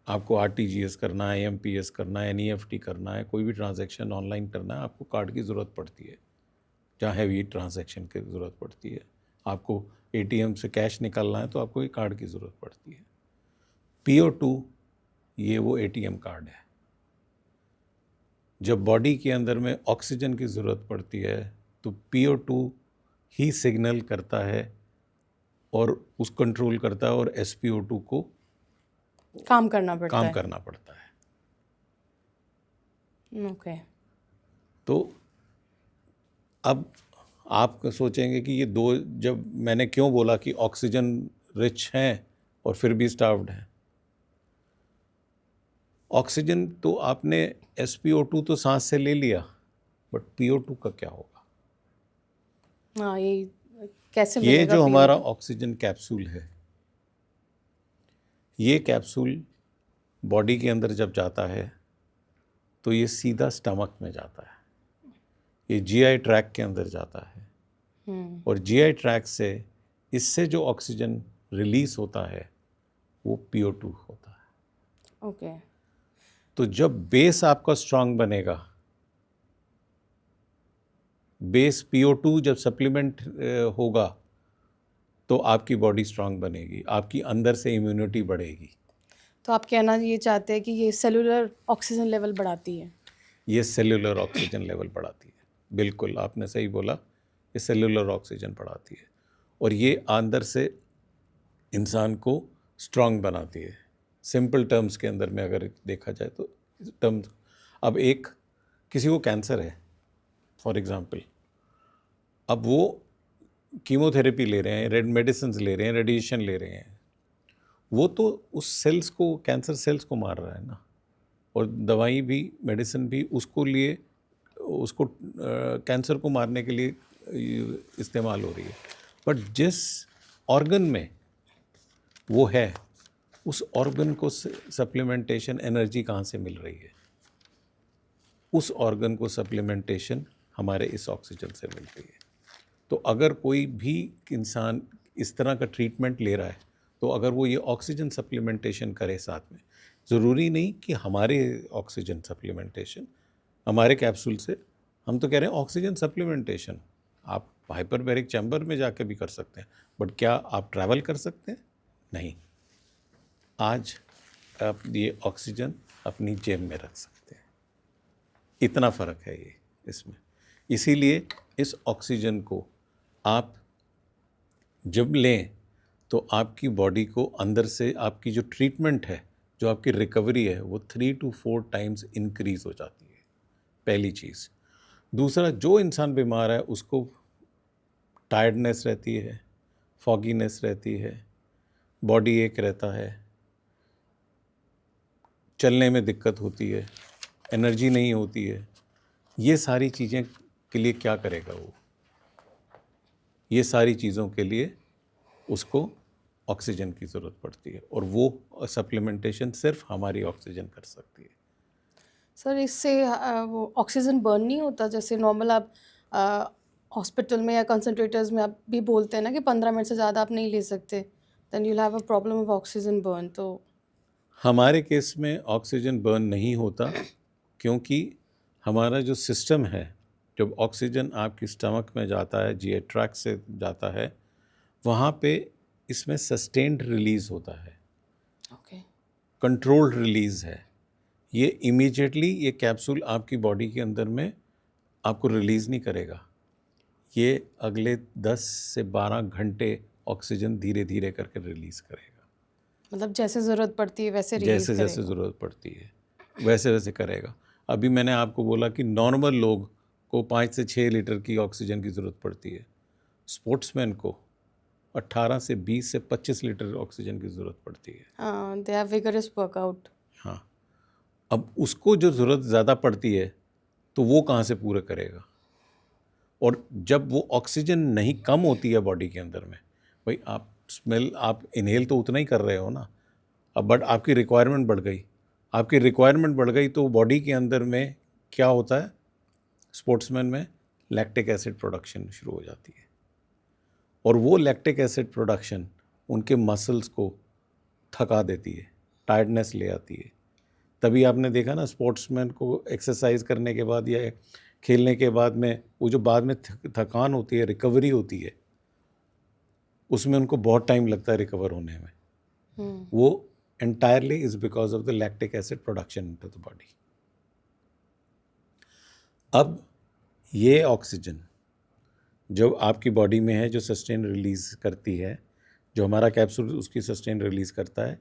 आपको RTGS करना है, MPS करना है, NEFT करना है, कोई भी ट्रांजैक्शन ऑनलाइन करना है, आपको कार्ड की ज़रूरत पड़ती है, जहाँ हैवी ट्रांजैक्शन की ज़रूरत पड़ती है। आपको ATM से कैश निकालना है तो आपको एक कार्ड की ज़रूरत पड़ती है। PO2 ये वो ATM कार्ड है। जब बॉडी के अंदर में ऑक्सीजन की ज़रूरत पड़ती है तो PO2 ही सिग्नल करता है और उस कंट्रोल करता है, और SpO2 को काम करना पड़ता काम है। करना पड़ता है। ओके। तो अब आप सोचेंगे कि ये दो, जब मैंने क्यों बोला कि ऑक्सीजन रिच हैं और फिर भी स्टार्व्ड हैं। ऑक्सीजन तो आपने SpO2 तो सांस से ले लिया, बट PO2 का क्या होगा? हाँ, ये कैसे ये मिलेगा जो हमारा PO2? ऑक्सीजन कैप्सूल है, ये कैप्सूल बॉडी के अंदर जब जाता है तो ये सीधा स्टमक में जाता है, ये GI ट्रैक के अंदर जाता है, और GI ट्रैक से इससे जो ऑक्सीजन रिलीज होता है वो PO2 होता है। ओके। तो जब बेस आपका स्ट्रांग बनेगा, बेस PO2 जब सप्लीमेंट होगा तो आपकी बॉडी स्ट्रांग बनेगी, आपकी अंदर से इम्यूनिटी बढ़ेगी। तो आप कहना ये चाहते हैं कि ये सेलुलर ऑक्सीजन लेवल बढ़ाती है? ये सेल्यूलर ऑक्सीजन लेवल बढ़ाती है। बिल्कुल आपने सही बोला, ये सेल्यूलर ऑक्सीजन बढ़ाती है, और ये अंदर से इंसान को स्ट्रांग बनाती है। सिंपल टर्म्स के अंदर में अगर देखा जाए तो टर्म्स, अब एक किसी को कैंसर है फॉर एग्जांपल, अब वो कीमोथेरेपी ले रहे हैं, रेड मेडिसिन ले रहे हैं, रेडिएशन ले रहे हैं, वो तो उस सेल्स को, कैंसर सेल्स को मार रहा है ना, और दवाई भी, मेडिसिन भी उसको लिए, उसको कैंसर को मारने के लिए इस्तेमाल हो रही है। बट जिस ऑर्गन में वो है, उस ऑर्गन को सप्लीमेंटेशन एनर्जी कहाँ से मिल रही है? उस ऑर्गन को सप्लीमेंटेशन हमारे इस ऑक्सीजन से मिल रही है। तो अगर कोई भी इंसान इस तरह का ट्रीटमेंट ले रहा है, तो अगर वो ये ऑक्सीजन सप्लीमेंटेशन करे साथ में, ज़रूरी नहीं कि हमारे ऑक्सीजन सप्लीमेंटेशन, हमारे कैप्सूल से, हम तो कह रहे हैं ऑक्सीजन सप्लीमेंटेशन आप हाइपरबैरिक चैम्बर में जाके भी कर सकते हैं, बट क्या आप ट्रैवल कर सकते हैं? नहीं। आज आप ये ऑक्सीजन अपनी जेब में रख सकते हैं, इतना फ़र्क है ये इसमें। इसीलिए इस ऑक्सीजन को आप जब लें तो आपकी बॉडी को अंदर से, आपकी जो ट्रीटमेंट है, जो आपकी रिकवरी है, वो 3 to 4 टाइम्स इंक्रीज़ हो जाती है, पहली चीज़। दूसरा, जो इंसान बीमार है उसको टायर्डनेस रहती है, फॉगीनेस रहती है, बॉडी एक रहता है, चलने में दिक्कत होती है, एनर्जी नहीं होती है, ये सारी चीज़ें के लिए क्या करेगा वो? ये सारी चीज़ों के लिए उसको ऑक्सीजन की ज़रूरत पड़ती है और वो सप्लीमेंटेशन सिर्फ हमारी ऑक्सीजन कर सकती है। सर इससे वो ऑक्सीजन बर्न नहीं होता जैसे नॉर्मल आप हॉस्पिटल में या कंसंट्रेटर्स में आप भी बोलते हैं ना कि 15 मिनट से ज़्यादा आप नहीं ले सकते, then you have a problem of oxygen burn. तो हमारे केस में ऑक्सीजन बर्न नहीं होता क्योंकि हमारा जो सिस्टम है, जब ऑक्सीजन आपकी स्टमक में जाता है, जीआई ट्रैक्ट से जाता है, वहाँ पे इसमें सस्टेन्ड रिलीज़ होता है, ओके कंट्रोल्ड रिलीज़ है। ये इमीडिएटली ये कैप्सूल आपकी बॉडी के अंदर में आपको रिलीज़ नहीं करेगा। ये अगले 10 से 12 घंटे ऑक्सीजन धीरे धीरे करके रिलीज़ करेगा। मतलब जैसे ज़रूरत पड़ती है वैसे रिलीज जैसे जैसे करेगा। ज़रूरत पड़ती है वैसे वैसे करेगा। अभी मैंने आपको बोला कि नॉर्मल लोग को 5 से 6 लीटर की ऑक्सीजन की ज़रूरत पड़ती है। स्पोर्ट्समैन को 18 से 20 से 25 लीटर ऑक्सीजन की ज़रूरत पड़ती है। हाँ, दे हैव विगरस वर्कआउट। हाँ, अब उसको जो ज़रूरत ज़्यादा पड़ती है तो वो कहाँ से पूरा करेगा? और जब वो ऑक्सीजन नहीं कम होती है बॉडी के अंदर में, भाई आप इनहेल तो उतना ही कर रहे हो ना, अब बट आपकी रिक्वायरमेंट बढ़ गई। आपकी रिक्वायरमेंट बढ़ गई तो बॉडी के अंदर में क्या होता है? स्पोर्ट्समैन में लैक्टिक एसिड प्रोडक्शन शुरू हो जाती है और वो लैक्टिक एसिड प्रोडक्शन उनके मसल्स को थका देती है, टायर्डनेस ले आती है। तभी आपने देखा ना स्पोर्ट्समैन को एक्सरसाइज करने के बाद या खेलने के बाद में वो जो बाद में थकान होती है, रिकवरी होती है, उसमें उनको बहुत टाइम लगता है रिकवर होने में। वो entirely is because of the lactic acid production into the body. अब ये ऑक्सीजन जो आपकी बॉडी में है, जो सस्टेन रिलीज करती है, जो हमारा कैप्सूल उसकी सस्टेन रिलीज करता है,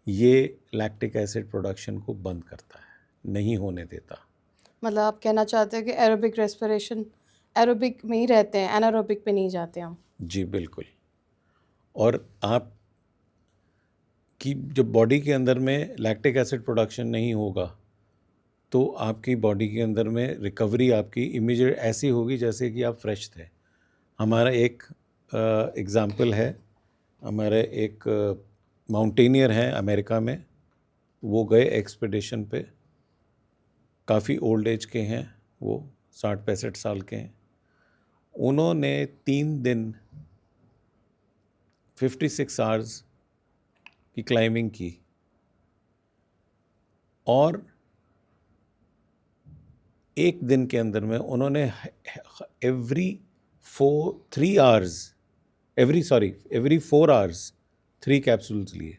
ये लैक्टिक एसिड प्रोडक्शन को बंद करता है, नहीं होने देता। मतलब आप कहना चाहते हैं कि एरोबिक रेस्पिरेशन एरोबिक में ही रहते हैं, एनारोबिक पे नहीं जाते हम। जी बिल्कुल। और आप कि जब बॉडी के अंदर में लैक्टिक एसिड प्रोडक्शन नहीं होगा तो आपकी बॉडी के अंदर में रिकवरी आपकी इमीडिएट ऐसी होगी जैसे कि आप फ्रेश थे। हमारा एक एग्ज़ाम्पल है, हमारे एक माउंटेनियर हैं अमेरिका में, वो गए एक्सपीडिशन पे, काफ़ी ओल्ड एज के हैं, वो 60-65 साल के हैं। उन्होंने 3 दिन 56 आवर्स की क्लाइंबिंग की और एक दिन के अंदर में उन्होंने एवरी 4 आवर्स 3 कैप्सूल्स लिए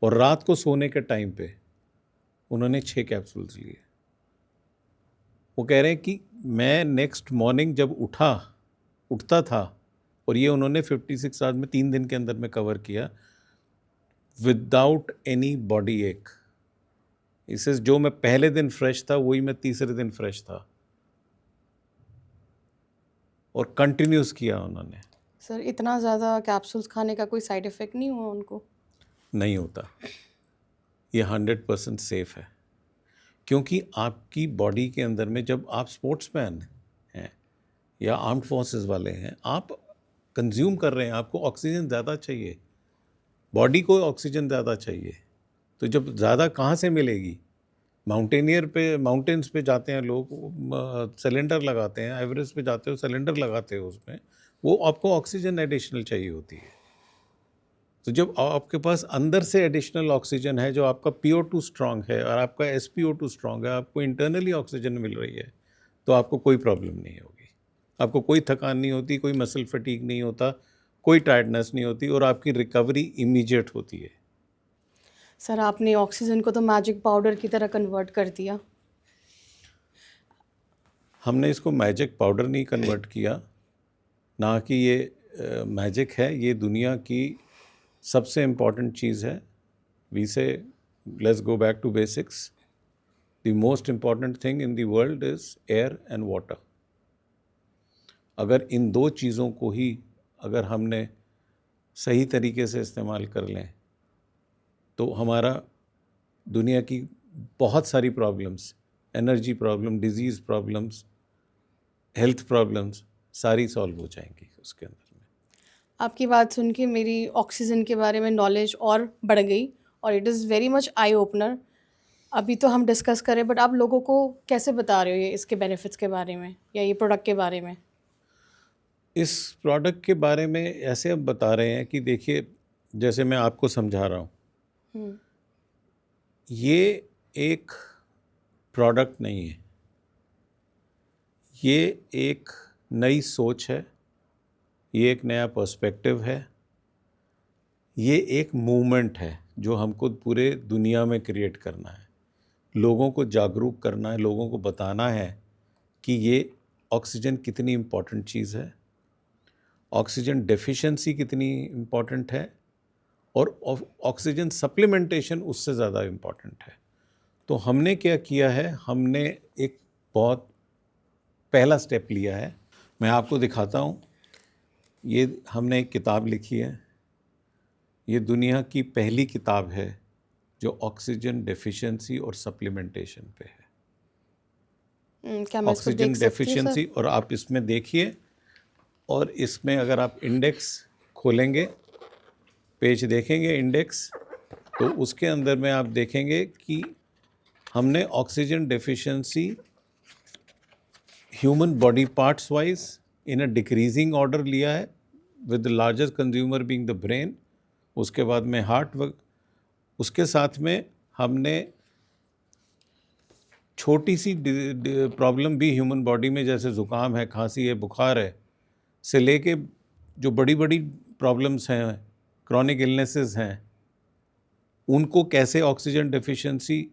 और रात को सोने के टाइम पे उन्होंने 6 कैप्सूल्स लिए। वो कह रहे हैं कि मैं नेक्स्ट मॉर्निंग जब उठता था और ये उन्होंने 56 आवर्स में 3 दिन के अंदर में कवर किया विदाउट एनी बॉडी एक। इससे जो मैं पहले दिन फ्रेश था वही मैं तीसरे दिन फ्रेश था और कंटिन्यूस किया उन्होंने। सर इतना ज़्यादा कैप्सूल्स खाने का कोई साइड इफ़ेक्ट नहीं हुआ उनको? नहीं होता, ये 100% सेफ है क्योंकि आपकी बॉडी के अंदर में जब आप स्पोर्ट्समैन हैं या आर्म्ड फोर्सेस वाले हैं, आप कंज्यूम कर रहे हैं, आपको ऑक्सीजन ज़्यादा चाहिए, बॉडी को ऑक्सीजन ज़्यादा चाहिए। तो जब ज़्यादा कहाँ से मिलेगी? माउंटेन्स पे जाते हैं लोग, सिलेंडर लगाते हैं, एवरेस्ट पे जाते हो सिलेंडर लगाते हो, उसमें वो आपको ऑक्सीजन एडिशनल चाहिए होती है। तो जब आपके पास अंदर से एडिशनल ऑक्सीजन है, जो आपका PO2 स्ट्रांग है और आपका SpO2 स्ट्रांग है, आपको इंटरनली ऑक्सीजन मिल रही है, तो आपको कोई प्रॉब्लम नहीं होगी, आपको कोई थकान नहीं होती, कोई मसल फटीग नहीं होता, कोई टायर्डनेस नहीं होती और आपकी रिकवरी इमीडिएट होती है। सर आपने ऑक्सीजन को तो मैजिक पाउडर की तरह कन्वर्ट कर दिया। हमने इसको मैजिक पाउडर नहीं कन्वर्ट किया, ना कि ये मैजिक है, ये दुनिया की सबसे इम्पॉर्टेंट चीज़ है। We say let's go back to basics. The most important thing in the world is air and water. अगर इन 2 चीज़ों को ही अगर हमने सही तरीके से इस्तेमाल कर लें तो हमारा दुनिया की बहुत सारी problems, energy problem, disease problems health problems सारी सॉल्व हो जाएंगी उसके अंदर में। आपकी बात सुन के मेरी ऑक्सीजन के बारे में नॉलेज और बढ़ गई और it is very much eye opener. अभी तो हम डिस्कस करें बट आप लोगों को कैसे बता रहे हो ये इसके बेनिफिट्स के बारे में या ये प्रोडक्ट के बारे में? इस प्रोडक्ट के बारे में ऐसे अब बता रहे हैं कि देखिए, जैसे मैं आपको समझा रहा हूँ, हम्म, ये एक प्रोडक्ट नहीं है, ये एक नई सोच है, ये एक नया पर्सपेक्टिव है, ये एक मूवमेंट है जो हमको पूरे दुनिया में क्रिएट करना है। लोगों को जागरूक करना है, लोगों को बताना है कि ये ऑक्सीजन कितनी इम्पॉर्टेंट चीज़ है, ऑक्सीजन डेफिशिएंसी कितनी इम्पॉर्टेंट है, और ऑक्सीजन सप्लीमेंटेशन उससे ज़्यादा इम्पॉर्टेंट है। तो हमने क्या किया है, हमने एक बहुत पहला स्टेप लिया है। मैं आपको दिखाता हूँ, ये हमने एक किताब लिखी है, ये दुनिया की पहली किताब है जो ऑक्सीजन डेफिशिएंसी और सप्लीमेंटेशन पे है। क्या मैं इसको ऑक्सीजन देख सकती हूँ सर? डेफिशिएंसी, और आप इसमें देखिए, और इसमें अगर आप इंडेक्स खोलेंगे, पेज देखेंगे इंडेक्स, तो उसके अंदर में आप देखेंगे कि हमने oxygen deficiency human body parts wise in a decreasing order लिया है, with the largest consumer being the brain, उसके बाद में हार्ट, उसके साथ में हमने छोटी सी प्रॉब्लम भी ह्यूमन बॉडी में, जैसे ज़ुकाम है, खांसी है, बुखार है, से लेके जो बड़ी बड़ी प्रॉब्लम्स हैं, क्रॉनिक इलनेसेस हैं, उनको कैसे ऑक्सीजन डेफिशिएंसी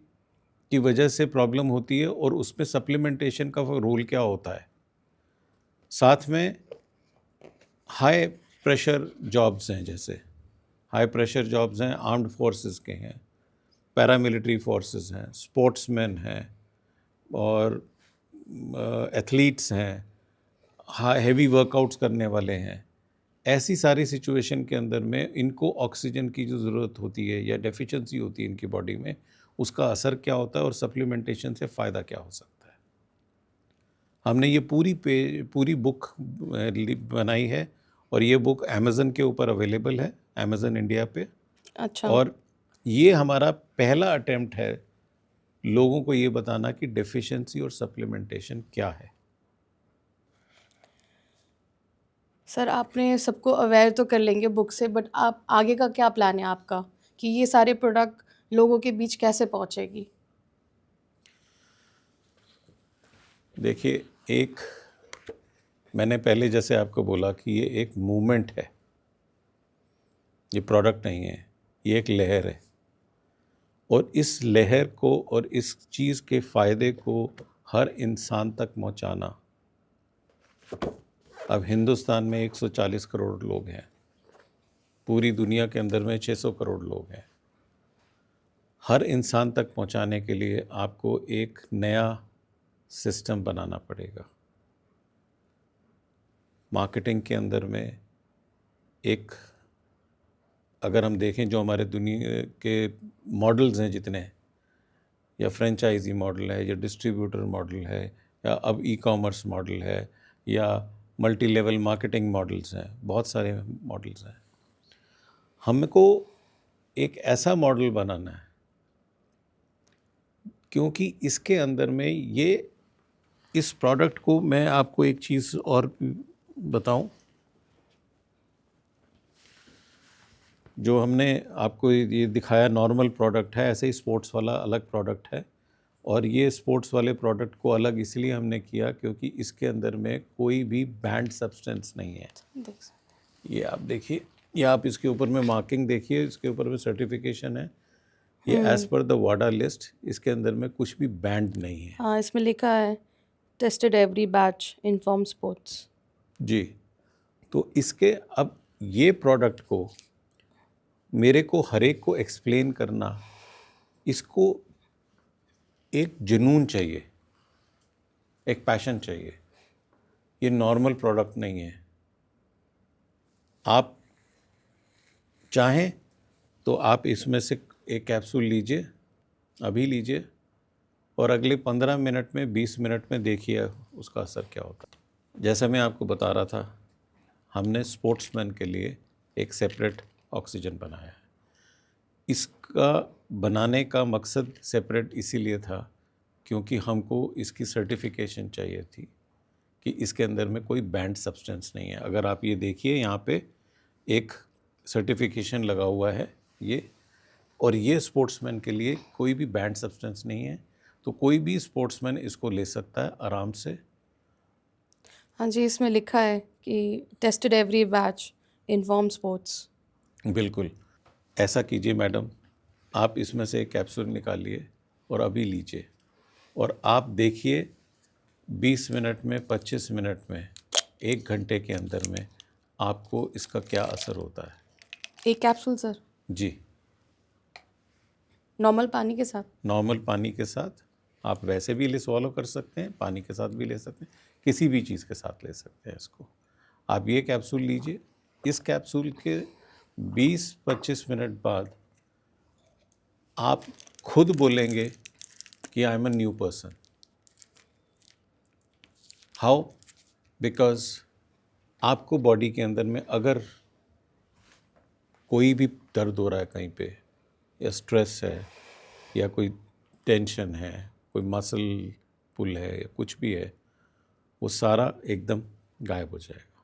की वजह से प्रॉब्लम होती है और उसमें सप्लीमेंटेशन का रोल क्या होता है। साथ में हाई प्रेशर जॉब्स हैं, जैसे हाई प्रेशर जॉब्स हैं, आर्म्ड फोर्सेस के हैं, पैरामिलिट्री फोर्सेस हैं, स्पोर्ट्समैन हैं, और एथलीट्स हैं, हैवी वर्कआउट्स करने वाले हैं। ऐसी सारी सिचुएशन के अंदर में इनको ऑक्सीजन की जो ज़रूरत होती है या डेफिशिएंसी होती है इनकी बॉडी में, उसका असर क्या होता है और सप्लीमेंटेशन से फ़ायदा क्या हो सकता है। हमने ये पूरी बुक बनाई है, और ये बुक अमेज़न के ऊपर अवेलेबल है, अमेज़न इंडिया पे। अच्छा। और ये हमारा पहला अटेम्प्ट है लोगों को ये बताना कि डेफिशिएंसी और सप्लीमेंटेशन क्या है। सर आपने सबको अवेयर तो कर लेंगे बुक से बट आप आगे का क्या प्लान है आपका कि ये सारे प्रोडक्ट लोगों के बीच कैसे पहुंचेगी? देखिए, एक मैंने पहले जैसे आपको बोला कि ये एक मूवमेंट है, ये प्रोडक्ट नहीं है, ये एक लहर है, और इस लहर को और इस चीज़ के फ़ायदे को हर इंसान तक पहुंचाना। अब हिंदुस्तान में 140 करोड़ लोग हैं, पूरी दुनिया के अंदर में 600 करोड़ लोग हैं। हर इंसान तक पहुंचाने के लिए आपको एक नया सिस्टम बनाना पड़ेगा। मार्केटिंग के अंदर में एक, अगर हम देखें जो हमारे दुनिया के मॉडल्स हैं जितने, या फ्रेंचाइजी मॉडल है, या डिस्ट्रीब्यूटर मॉडल है, या अब ई कॉमर्स मॉडल है, या मल्टी लेवल मार्केटिंग मॉडल्स हैं, बहुत सारे मॉडल्स हैं। हमको एक ऐसा मॉडल बनाना है, क्योंकि इसके अंदर में ये, इस प्रोडक्ट को मैं आपको एक चीज़ और बताऊं, जो हमने आपको ये दिखाया नॉर्मल प्रोडक्ट है, ऐसे ही स्पोर्ट्स वाला अलग प्रोडक्ट है। और ये स्पोर्ट्स वाले प्रोडक्ट को अलग इसलिए हमने किया क्योंकि इसके अंदर में कोई भी बैंड सब्सटेंस नहीं है। देख सकते ये आप देखिए, ये आप इसके ऊपर में मार्किंग देखिए, इसके ऊपर में सर्टिफिकेशन है, ये as per the Wada list, इसके अंदर में कुछ भी बैंड नहीं है। हाँ इसमें लिखा है tested every batch informed sports. जी, तो इसके, अब ये प्रोडक्ट को मेरे को हर एक को एक्सप्लेन करना, इसको एक जुनून चाहिए, एक पैशन चाहिए। ये नॉर्मल प्रोडक्ट नहीं है। आप चाहें तो आप इसमें से एक कैप्सूल लीजिए, अभी लीजिए, और अगले 15 मिनट में, 20 मिनट में देखिए उसका असर क्या होता है। जैसा मैं आपको बता रहा था, हमने स्पोर्ट्समैन के लिए एक सेपरेट ऑक्सीजन बनाया है। इसका बनाने का मकसद सेपरेट इसीलिए था क्योंकि हमको इसकी सर्टिफिकेशन चाहिए थी कि इसके अंदर में कोई बैंड सब्सटेंस नहीं है। अगर आप ये देखिए, यहाँ पे एक सर्टिफिकेशन लगा हुआ है ये, और ये स्पोर्ट्समैन के लिए कोई भी बैंड सब्सटेंस नहीं है, तो कोई भी स्पोर्ट्समैन इसको ले सकता है आराम से। हाँ जी, इसमें लिखा है कि tested every batch in warm sports. बिल्कुल। ऐसा कीजिए मैडम, आप इसमें से एक कैप्सूल निकालिए और अभी लीजिए, और आप देखिए 20 मिनट में, 25 मिनट में, 1 घंटे के अंदर में आपको इसका क्या असर होता है। एक कैप्सूल सर, जी, नॉर्मल पानी के साथ? नॉर्मल पानी के साथ। आप वैसे भी स्वॉलो कर सकते हैं, पानी के साथ भी ले सकते हैं, किसी भी चीज़ के साथ ले सकते हैं इसको। आप ये कैप्सूल लीजिए। इस कैप्सूल के 20-25 मिनट बाद आप खुद बोलेंगे कि I am a new person. How? Because आपको बॉडी के अंदर में अगर कोई भी दर्द हो रहा है कहीं पे, या स्ट्रेस है, या कोई टेंशन है, कोई मसल पुल है, या कुछ भी है, वो सारा एकदम गायब हो जाएगा।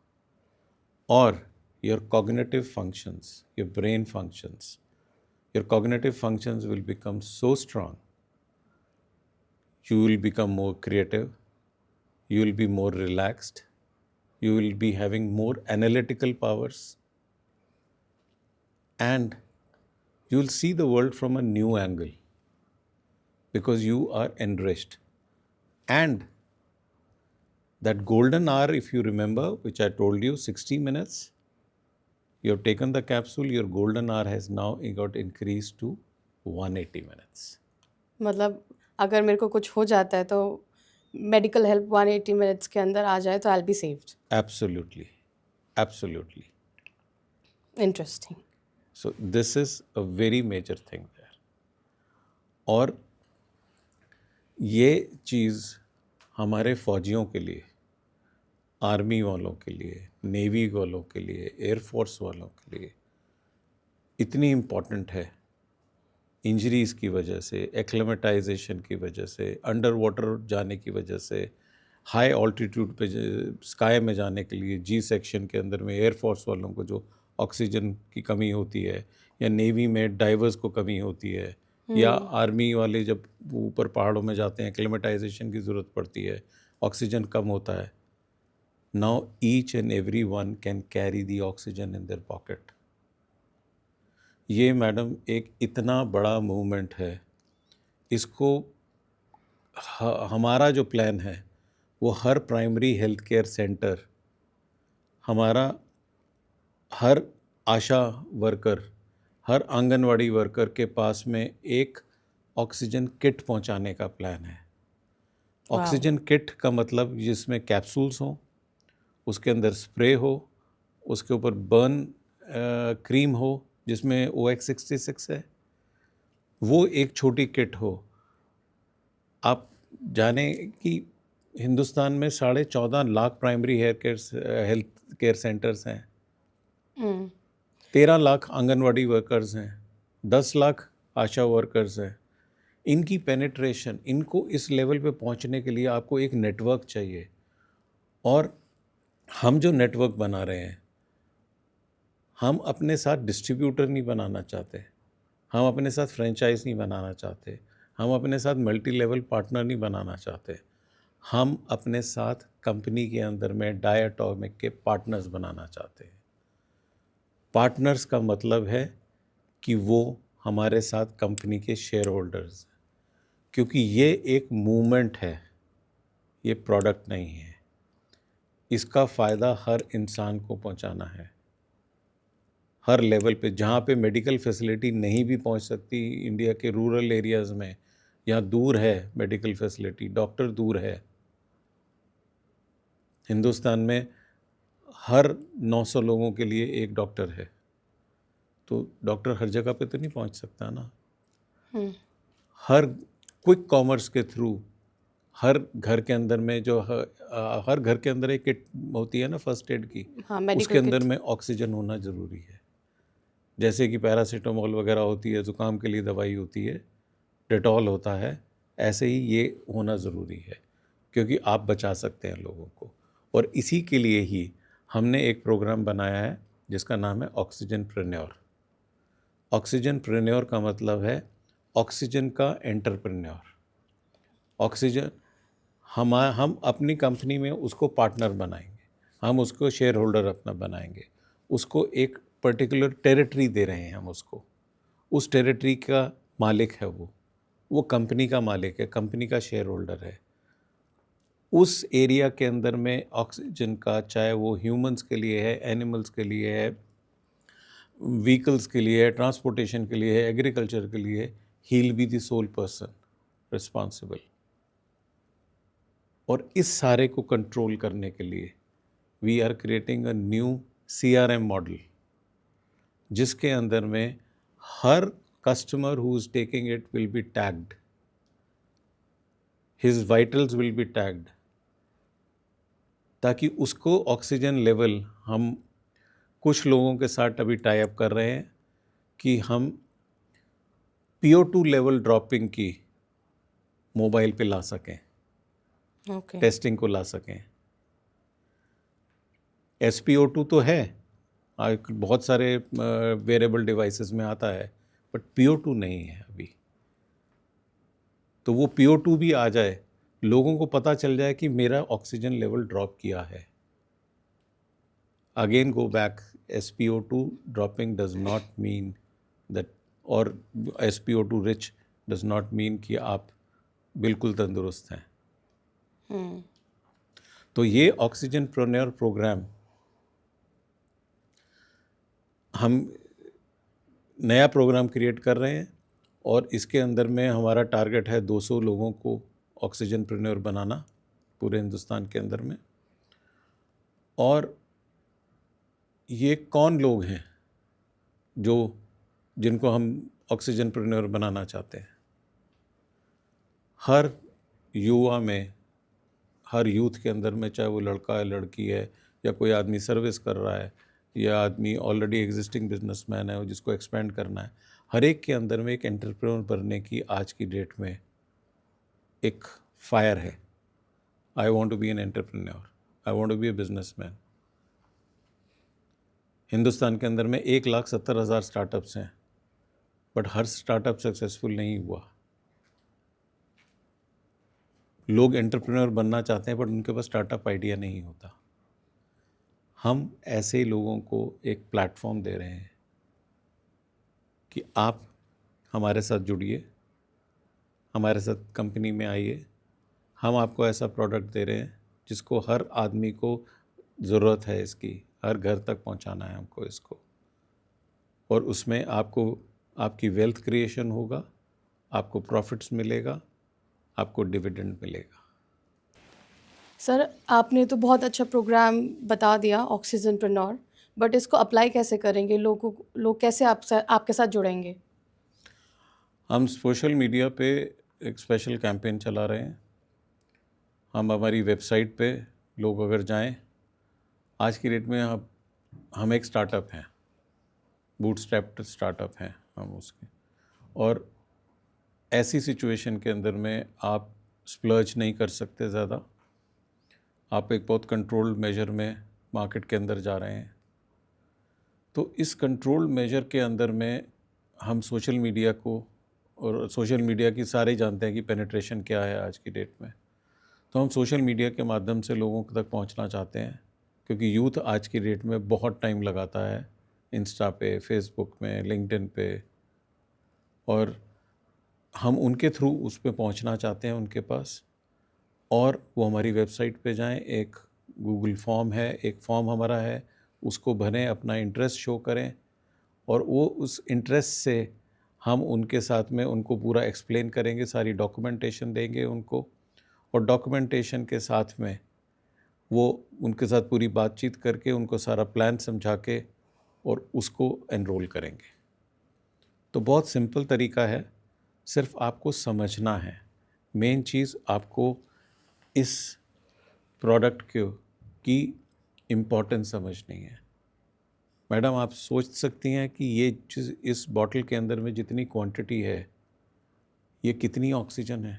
और your cognitive functions, your brain functions, your cognitive functions will become so strong. You will become more creative, you will be more relaxed, you will be having more analytical powers, and you will see the world from a new angle because you are enriched. And that golden hour, if you remember, which I told you, 60 minutes, you have taken the capsule, your golden hour has now got increased to 180 minutes. मतलब अगर मेरे को कुछ हो जाता है तो medical help 180 minutes के अंदर आ जाए तो I will be saved. Absolutely, absolutely. Interesting. So this is a very major thing there. और ये चीज़ हमारे फौजियों के लिए, आर्मी वालों के लिए, नेवी वालों के लिए, एयरफोर्स वालों के लिए इतनी इम्पॉर्टेंट है। इंजरीज़ की वजह से, एक्लेमेटाइजेशन की वजह से, अंडर वाटर जाने की वजह से, हाई ऑल्टीट्यूड पे स्काई में जाने के लिए, जी सेक्शन के अंदर में एयरफोर्स वालों को जो ऑक्सीजन की कमी होती है, या नेवी में डाइवर्स को कमी होती है, या आर्मी वाले जब ऊपर पहाड़ों में जाते हैं, एक्लेमेटाइजेशन की ज़रूरत पड़ती है, ऑक्सीजन कम होता है। Now each and every one can carry the oxygen in their pocket. ये मैडम एक इतना बड़ा मूवमेंट है, इसको हमारा जो प्लान है वो हर प्राइमरी हेल्थ केयर सेंटर, हमारा हर आशा वर्कर, हर आंगनवाड़ी वर्कर के पास में एक ऑक्सीजन किट पहुंचाने का प्लान है। ऑक्सीजन किट का मतलब जिसमें कैप्सूल्स हों, उसके अंदर स्प्रे हो, उसके ऊपर बर्न क्रीम हो जिसमें OX66 है, वो एक छोटी किट हो। आप जाने कि हिंदुस्तान में 14.5 lakh primary health care centres हैं, 13 लाख आंगनवाड़ी वर्कर्स हैं, 10 लाख आशा वर्कर्स हैं। इनकी पेनिट्रेशन, इनको इस लेवल पे पहुंचने के लिए आपको एक नेटवर्क चाहिए। और हम जो नेटवर्क बना रहे हैं, हम अपने साथ डिस्ट्रीब्यूटर नहीं बनाना चाहते, हम अपने साथ फ्रेंचाइज नहीं बनाना चाहते, हम अपने साथ मल्टी लेवल पार्टनर नहीं बनाना चाहते, हम अपने साथ कंपनी के अंदर में डायटोमिक के पार्टनर्स बनाना चाहते हैं। पार्टनर्स का मतलब है कि वो हमारे साथ कंपनी के शेयर होल्डर्स हैं, क्योंकि ये एक मूवमेंट है, ये प्रोडक्ट नहीं है। इसका फ़ायदा हर इंसान को पहुंचाना है, हर लेवल पे। जहाँ पे मेडिकल फैसिलिटी नहीं भी पहुंच सकती इंडिया के रूरल एरियाज़ में, या दूर है मेडिकल फैसिलिटी, डॉक्टर दूर है। हिंदुस्तान में हर 900 लोगों के लिए एक डॉक्टर है, तो डॉक्टर हर जगह पे तो नहीं पहुंच सकता ना। हर क्विक कॉमर्स के थ्रू हर घर के अंदर में जो हर घर के अंदर एक किट होती है ना फर्स्ट एड की, हाँ, उसके मेडिकल अंदर किट। में ऑक्सीजन होना ज़रूरी है। जैसे कि पैरासीटामोल वगैरह होती है, ज़ुकाम के लिए दवाई होती है, डेटॉल होता है, ऐसे ही ये होना ज़रूरी है, क्योंकि आप बचा सकते हैं लोगों को। और इसी के लिए ही हमने एक प्रोग्राम बनाया है जिसका नाम है ऑक्सीजन प्रेन्योर। ऑक्सीजन प्रेन्योर का मतलब है ऑक्सीजन का एंटरप्रेन्योर। ऑक्सीजन हम अपनी कंपनी में उसको पार्टनर बनाएंगे, हम उसको शेयर होल्डर अपना बनाएंगे, उसको एक पर्टिकुलर टेरिटरी दे रहे हैं हम उसको, उस टेरिटरी का मालिक है वो कंपनी का मालिक है, कंपनी का शेयर होल्डर है। उस एरिया के अंदर में ऑक्सीजन का, चाहे वो ह्यूमंस के लिए है, एनिमल्स के लिए है, व्हीकल्स के लिए है, ट्रांसपोर्टेशन के लिए है, एग्रीकल्चर के लिए है, he will be the sole person responsible. और इस सारे को कंट्रोल करने के लिए we are creating a new CRM model, जिसके अंदर में हर customer who is taking it will be tagged, his vitals will be tagged, ताकि उसको ऑक्सीजन लेवल, हम कुछ लोगों के साथ अभी टाई अप कर रहे हैं कि हम PO2 लेवल ड्रॉपिंग की मोबाइल पे ला सकें, ओके। टेस्टिंग को ला सकें। SpO2 तो है, बहुत सारे वेरेबल डिवाइसेस में आता है, बट PO2 नहीं है अभी। तो वो PO2 भी आ जाए, लोगों को पता चल जाए कि मेरा ऑक्सीजन लेवल ड्रॉप किया है। Again go back, SpO2 dropping does not mean that, और SpO2 rich does not mean कि आप बिल्कुल तंदुरुस्त हैं। तो ये ऑक्सीजन प्रेन्योर प्रोग्राम हम नया प्रोग्राम क्रिएट कर रहे हैं, और इसके अंदर में हमारा टारगेट है 200 लोगों को ऑक्सीजन प्रेन्योर बनाना पूरे हिंदुस्तान के अंदर में। और ये कौन लोग हैं जिनको हम ऑक्सीजन प्रेन्योर बनाना चाहते हैं? हर युवा में, हर यूथ के अंदर में, चाहे वो लड़का है, लड़की है, या कोई आदमी सर्विस कर रहा है, या आदमी ऑलरेडी एग्जिस्टिंग बिजनेसमैन है जिसको एक्सपेंड करना है, हर एक के अंदर में एक एंटरप्रेन्योर बनने की आज की डेट में एक फायर है। I want to be an entrepreneur, I want to be a businessman. Hindustan के अंदर में 1,70,000 स्टार्टअप्स हैं, बट हर स्टार्टअप सक्सेसफुल नहीं हुआ। लोग एंटरप्रेन्योर बनना चाहते हैं, बट उनके पास स्टार्टअप आइडिया नहीं होता। हम ऐसे लोगों को एक प्लेटफॉर्म दे रहे हैं कि आप हमारे साथ जुड़िए, हमारे साथ कंपनी में आइए, हम आपको ऐसा प्रोडक्ट दे रहे हैं जिसको हर आदमी को ज़रूरत है, इसकी हर घर तक पहुंचाना है हमको इसको, और उसमें आपको आपकी वेल्थ क्रिएशन होगा, आपको प्रॉफिट्स मिलेगा, आपको डिविडेंड मिलेगा। सर, आपने तो बहुत अच्छा प्रोग्राम बता दिया ऑक्सीजन प्रेन्योर, बट इसको अप्लाई कैसे करेंगे? लोग कैसे आपके साथ जुड़ेंगे? हम सोशल मीडिया पे एक स्पेशल कैंपेन चला रहे हैं। हम हमारी वेबसाइट पे लोग अगर जाएं, आज की डेट में हम एक स्टार्टअप हैं, बूटस्ट्रैप्ड स्टार्टअप हैं हम उसके, और ऐसी सिचुएशन के अंदर में आप स्प्लर्ज नहीं कर सकते ज़्यादा, आप एक बहुत कंट्रोल्ड मेजर में मार्केट के अंदर जा रहे हैं। तो इस कंट्रोल्ड मेजर के अंदर में हम सोशल मीडिया को, और सोशल मीडिया की सारे जानते हैं कि पेनिट्रेशन क्या है आज की डेट में, तो हम सोशल मीडिया के माध्यम से लोगों तक पहुंचना चाहते हैं, क्योंकि यूथ आज की डेट में बहुत टाइम लगाता है इंस्टा पे, फेसबुक में, लिंक्डइन पे, और हम उनके थ्रू उस पर पहुंचना चाहते हैं उनके पास। और वो हमारी वेबसाइट पे जाएं, एक गूगल फॉर्म है, एक फॉर्म हमारा है, उसको भरें, अपना इंटरेस्ट शो करें, और वो उस इंटरेस्ट से हम उनके साथ में उनको पूरा एक्सप्लेन करेंगे, सारी डॉक्यूमेंटेशन देंगे उनको, और डॉक्यूमेंटेशन के साथ में वो उनके साथ पूरी बातचीत करके उनको सारा प्लान समझा के और उसको एनरोल करेंगे। तो बहुत सिंपल तरीका है, सिर्फ आपको समझना है। मेन चीज़ आपको इस प्रोडक्ट की इम्पोर्टेंस समझ नहीं है। मैडम, आप सोच सकती हैं कि ये चीज़ इस बॉटल के अंदर में जितनी क्वांटिटी है, ये कितनी ऑक्सीजन है?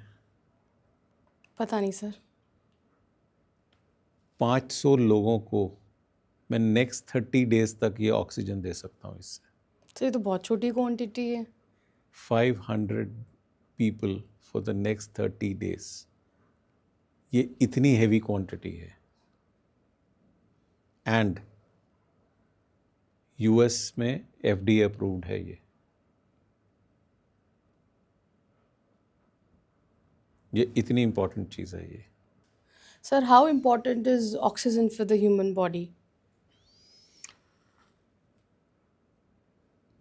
पता नहीं सर। 500 लोगों को मैं नेक्स्ट 30 डेज तक ये ऑक्सीजन दे सकता हूँ इससे। सर ये तो बहुत छोटी क्वांटिटी है। 500 people for the next 30 days, ये इतनी हैवी क्वांटिटी है। एंड यूएस में FDA अप्रूव्ड है ये इतनी इंपॉर्टेंट चीज़ है ये। Sir how important is oxygen for the human body?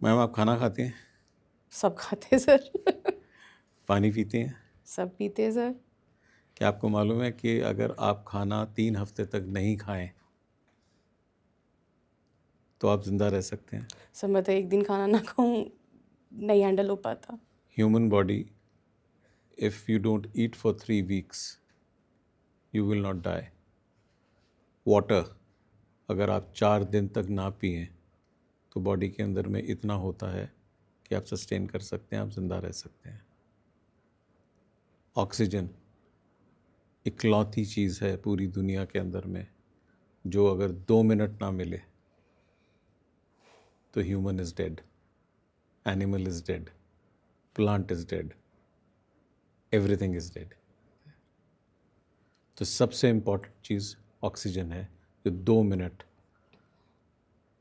Ma'am, आप खाना खाते हैं? सब खाते हैं सर। पानी पीते हैं? सब पीते हैं सर। क्या आपको मालूम है कि अगर आप खाना 3 हफ्ते तक नहीं खाएं तो आप जिंदा रह सकते हैं? सर मैं तो एक दिन खाना ना खाऊं नहीं हैंडल हो पाता। Human body, if you don't eat for 3 weeks you will not die. Water अगर आप 4 दिन तक ना पिएं तो बॉडी के अंदर में इतना होता है कि आप सस्टेन कर सकते हैं, आप जिंदा रह सकते हैं। ऑक्सीजन इकलौती चीज़ है पूरी दुनिया के अंदर में जो अगर 2 मिनट ना मिले तो human is dead, animal is dead, plant is dead, everything is dead. तो सबसे इम्पॉर्टेंट चीज़ ऑक्सीजन है, जो 2 मिनट।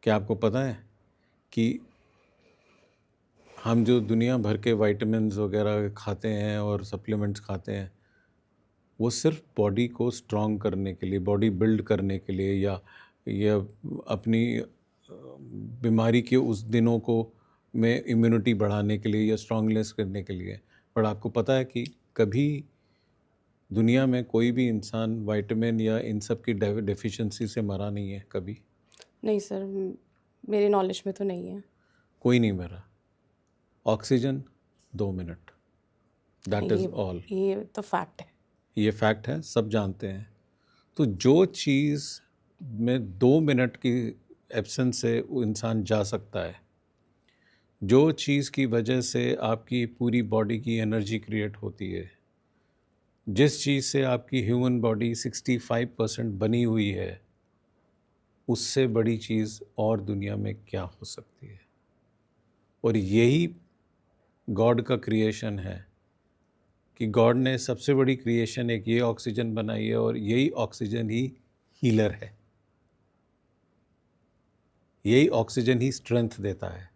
क्या आपको पता है कि हम जो दुनिया भर के विटामिन्स वगैरह खाते हैं और सप्लीमेंट्स खाते हैं, वो सिर्फ बॉडी को स्ट्रॉन्ग करने के लिए, बॉडी बिल्ड करने के लिए, या अपनी बीमारी के उस दिनों को में इम्यूनिटी बढ़ाने के लिए या स्ट्रॉन्गनेस करने के लिए। पर आपको पता है कि कभी दुनिया में कोई भी इंसान विटामिन या इन सब की डेफिशिएंसी से मरा नहीं है कभी? नहीं सर, मेरे नॉलेज में तो नहीं है। कोई नहीं मरा। ऑक्सीजन 2 मिनट, दैट इज़ ये ऑल। ये तो फैक्ट है। ये फैक्ट है, सब जानते हैं। तो जो चीज़ में 2 मिनट की एब्सेंस से वो इंसान जा सकता है, जो चीज़ की वजह से आपकी पूरी बॉडी की एनर्जी क्रिएट होती है, जिस चीज़ से आपकी ह्यूमन बॉडी 65% बनी हुई है, उससे बड़ी चीज़ और दुनिया में क्या हो सकती है? और यही गॉड का क्रिएशन है कि गॉड ने सबसे बड़ी क्रिएशन एक ये ऑक्सीजन बनाई है, और यही ऑक्सीजन ही हीलर है। यही ऑक्सीजन ही स्ट्रेंथ देता है,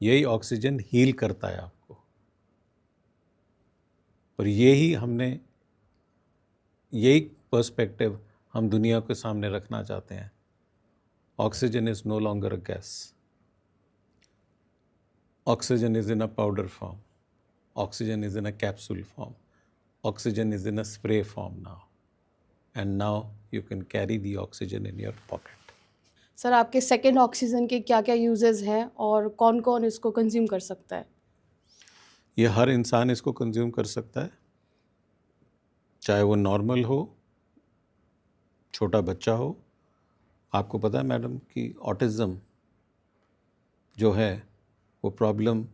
यही ऑक्सीजन हील करता है आपको। और यही पर्सपेक्टिव हम दुनिया के सामने रखना चाहते हैं। Oxygen is no longer a gas, oxygen is in a powder form, oxygen is in a capsule form, oxygen is in a spray form now, and now you can carry the oxygen in your pocket. Sir आपके second oxygen के क्या क्या uses हैं और कौन कौन इसको consume कर सकता है? ये हर इंसान इसको कंज्यूम कर सकता है, चाहे वो नॉर्मल हो, छोटा बच्चा हो। आपको पता है मैडम कि ऑटिज़म जो है वो प्रॉब्लम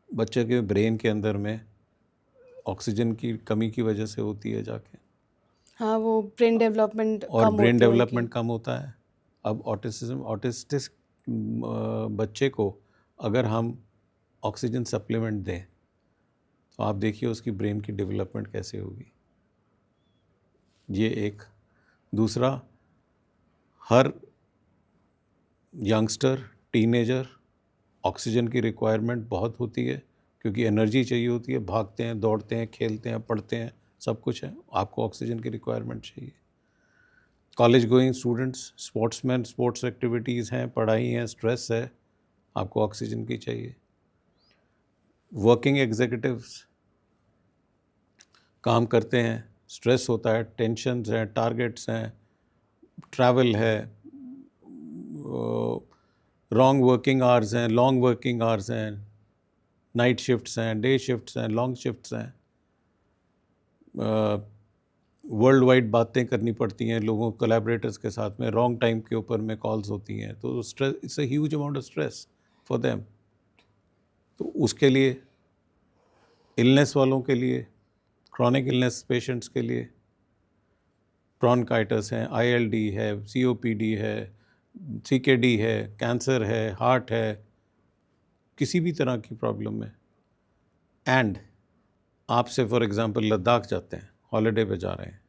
बच्चे के ब्रेन के अंदर में ऑक्सीजन की कमी की वजह से होती है जाके, हाँ, वो ब्रेन डेवलपमेंट और कम ब्रेन होती है उनकी। डेवलपमेंट कम होता है। अब ऑटिस्टिक बच्चे को अगर हम ऑक्सीजन सप्लीमेंट दें तो आप देखिए उसकी ब्रेन की डेवलपमेंट कैसे होगी। ये एक। दूसरा, हर यंगस्टर, टीनेजर, ऑक्सीजन की रिक्वायरमेंट बहुत होती है, क्योंकि एनर्जी चाहिए होती है, भागते हैं, दौड़ते हैं, खेलते हैं, पढ़ते हैं, सब कुछ है, आपको ऑक्सीजन की रिक्वायरमेंट चाहिए। College going students, sportsman, sports activities हैं, पढ़ाई है, स्ट्रेस है, आपको ऑक्सीजन की चाहिए। वर्किंग एग्जीक्यूटिव्स काम करते हैं, स्ट्रेस होता है, टेंशन्स हैं, टारगेट्स हैं, ट्रैवल है, रॉन्ग वर्किंग आवर्स हैं, लॉन्ग वर्किंग आवर्स हैं, नाइट शिफ्ट्स हैं, डे शिफ्ट्स हैं, लॉन्ग शिफ्ट्स हैं, वर्ल्ड वाइड बातें करनी पड़ती हैं लोगों कोलैबोरेटर्स के साथ में, रॉन्ग टाइम के ऊपर में कॉल्स होती हैं, तो stress, it's a huge amount of stress for them. तो उसके लिए, इलनेस वालों के लिए, क्रॉनिक इलनेस पेशेंट्स के लिए, ब्रोंकाइटिस है, ILD है, COPD है, CKD है, कैंसर है, हार्ट है, किसी भी तरह की प्रॉब्लम है, एंड आपसे फॉर एग्जांपल लद्दाख जाते हैं, हॉलीडे पे जा रहे हैं,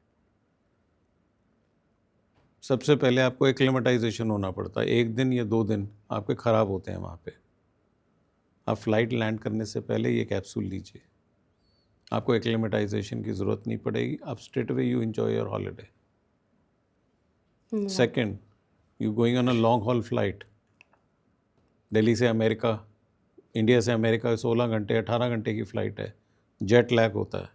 सबसे पहले आपको एक्लेमेटाइजेशन होना पड़ता है, 1 दिन या 2 दिन आपके ख़राब होते हैं वहाँ पे। आप फ्लाइट लैंड करने से पहले ये कैप्सूल लीजिए, आपको एक्लेमेटाइजेशन की ज़रूरत नहीं पड़ेगी, आप straight away you enjoy your holiday. Second, you going on a long haul flight, Delhi से अमेरिका, इंडिया से अमेरिका 16 घंटे 18 घंटे की फ़्लाइट है, जेट लैग होता है,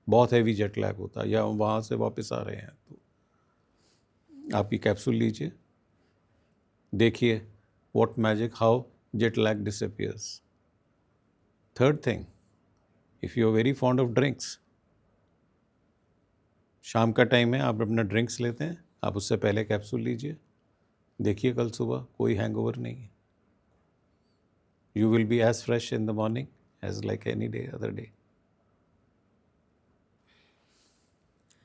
बहुत हैवी जेट लैग होता है, या वहाँ से वापस आ रहे हैं तो आप ये कैप्सूल लीजिए, देखिए what magic, how jet lag disappears. Third thing, if you are very fond of drinks, शाम का टाइम है, आप अपना ड्रिंक्स लेते हैं, आप उससे पहले कैप्सूल लीजिए, देखिए कल सुबह कोई हैंगओवर नहीं है। You will be as fresh in the morning as like any day other day.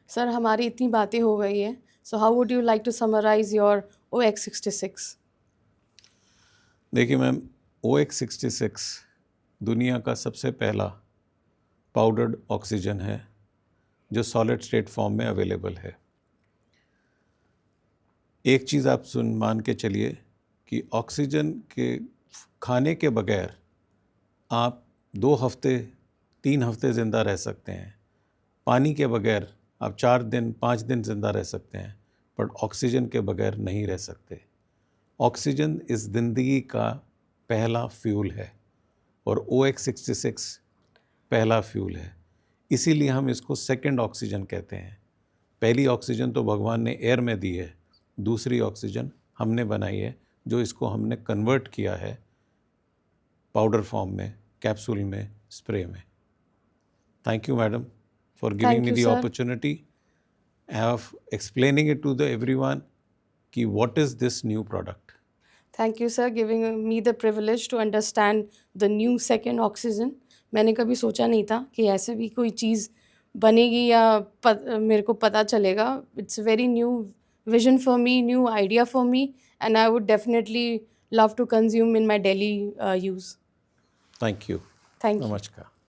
Sir हमारी इतनी बातें हो गई है, so how would you like to summarise your OX66? देखिए मैम, OX66 दुनिया का सबसे पहला पाउडर्ड ऑक्सीजन है जो सॉलिड स्टेट फॉर्म में अवेलेबल है। एक चीज़ आप मान के चलिए कि ऑक्सीजन के खाने के बगैर आप 2 हफ्ते 3 हफ्ते ज़िंदा रह सकते हैं, पानी के बगैर आप 4 दिन 5 दिन ज़िंदा रह सकते हैं, बट ऑक्सीजन के बगैर नहीं रह सकते। ऑक्सीजन इस ज़िंदगी का पहला फ्यूल है और OX66 पहला फ्यूल है, इसीलिए हम इसको सेकंड ऑक्सीजन कहते हैं। पहली ऑक्सीजन तो भगवान ने एयर में दी है, दूसरी ऑक्सीजन हमने बनाई है, जो इसको हमने कन्वर्ट किया है पाउडर फॉर्म में, कैप्सूल में, स्प्रे में। Thank you madam for giving Thank me you, the sir. Opportunity of explaining it to the everyone कि what is this new product. Thank you, sir, giving me the privilege to understand the new second oxygen. मैंने कभी सोचा नहीं था कि ऐसे भी कोई चीज़ बनेगी या मेरे को पता चलेगा। It's a very new vision for me, new idea for me, and I would definitely love to consume in my daily use. Thank you. Thank you. नमस्कार।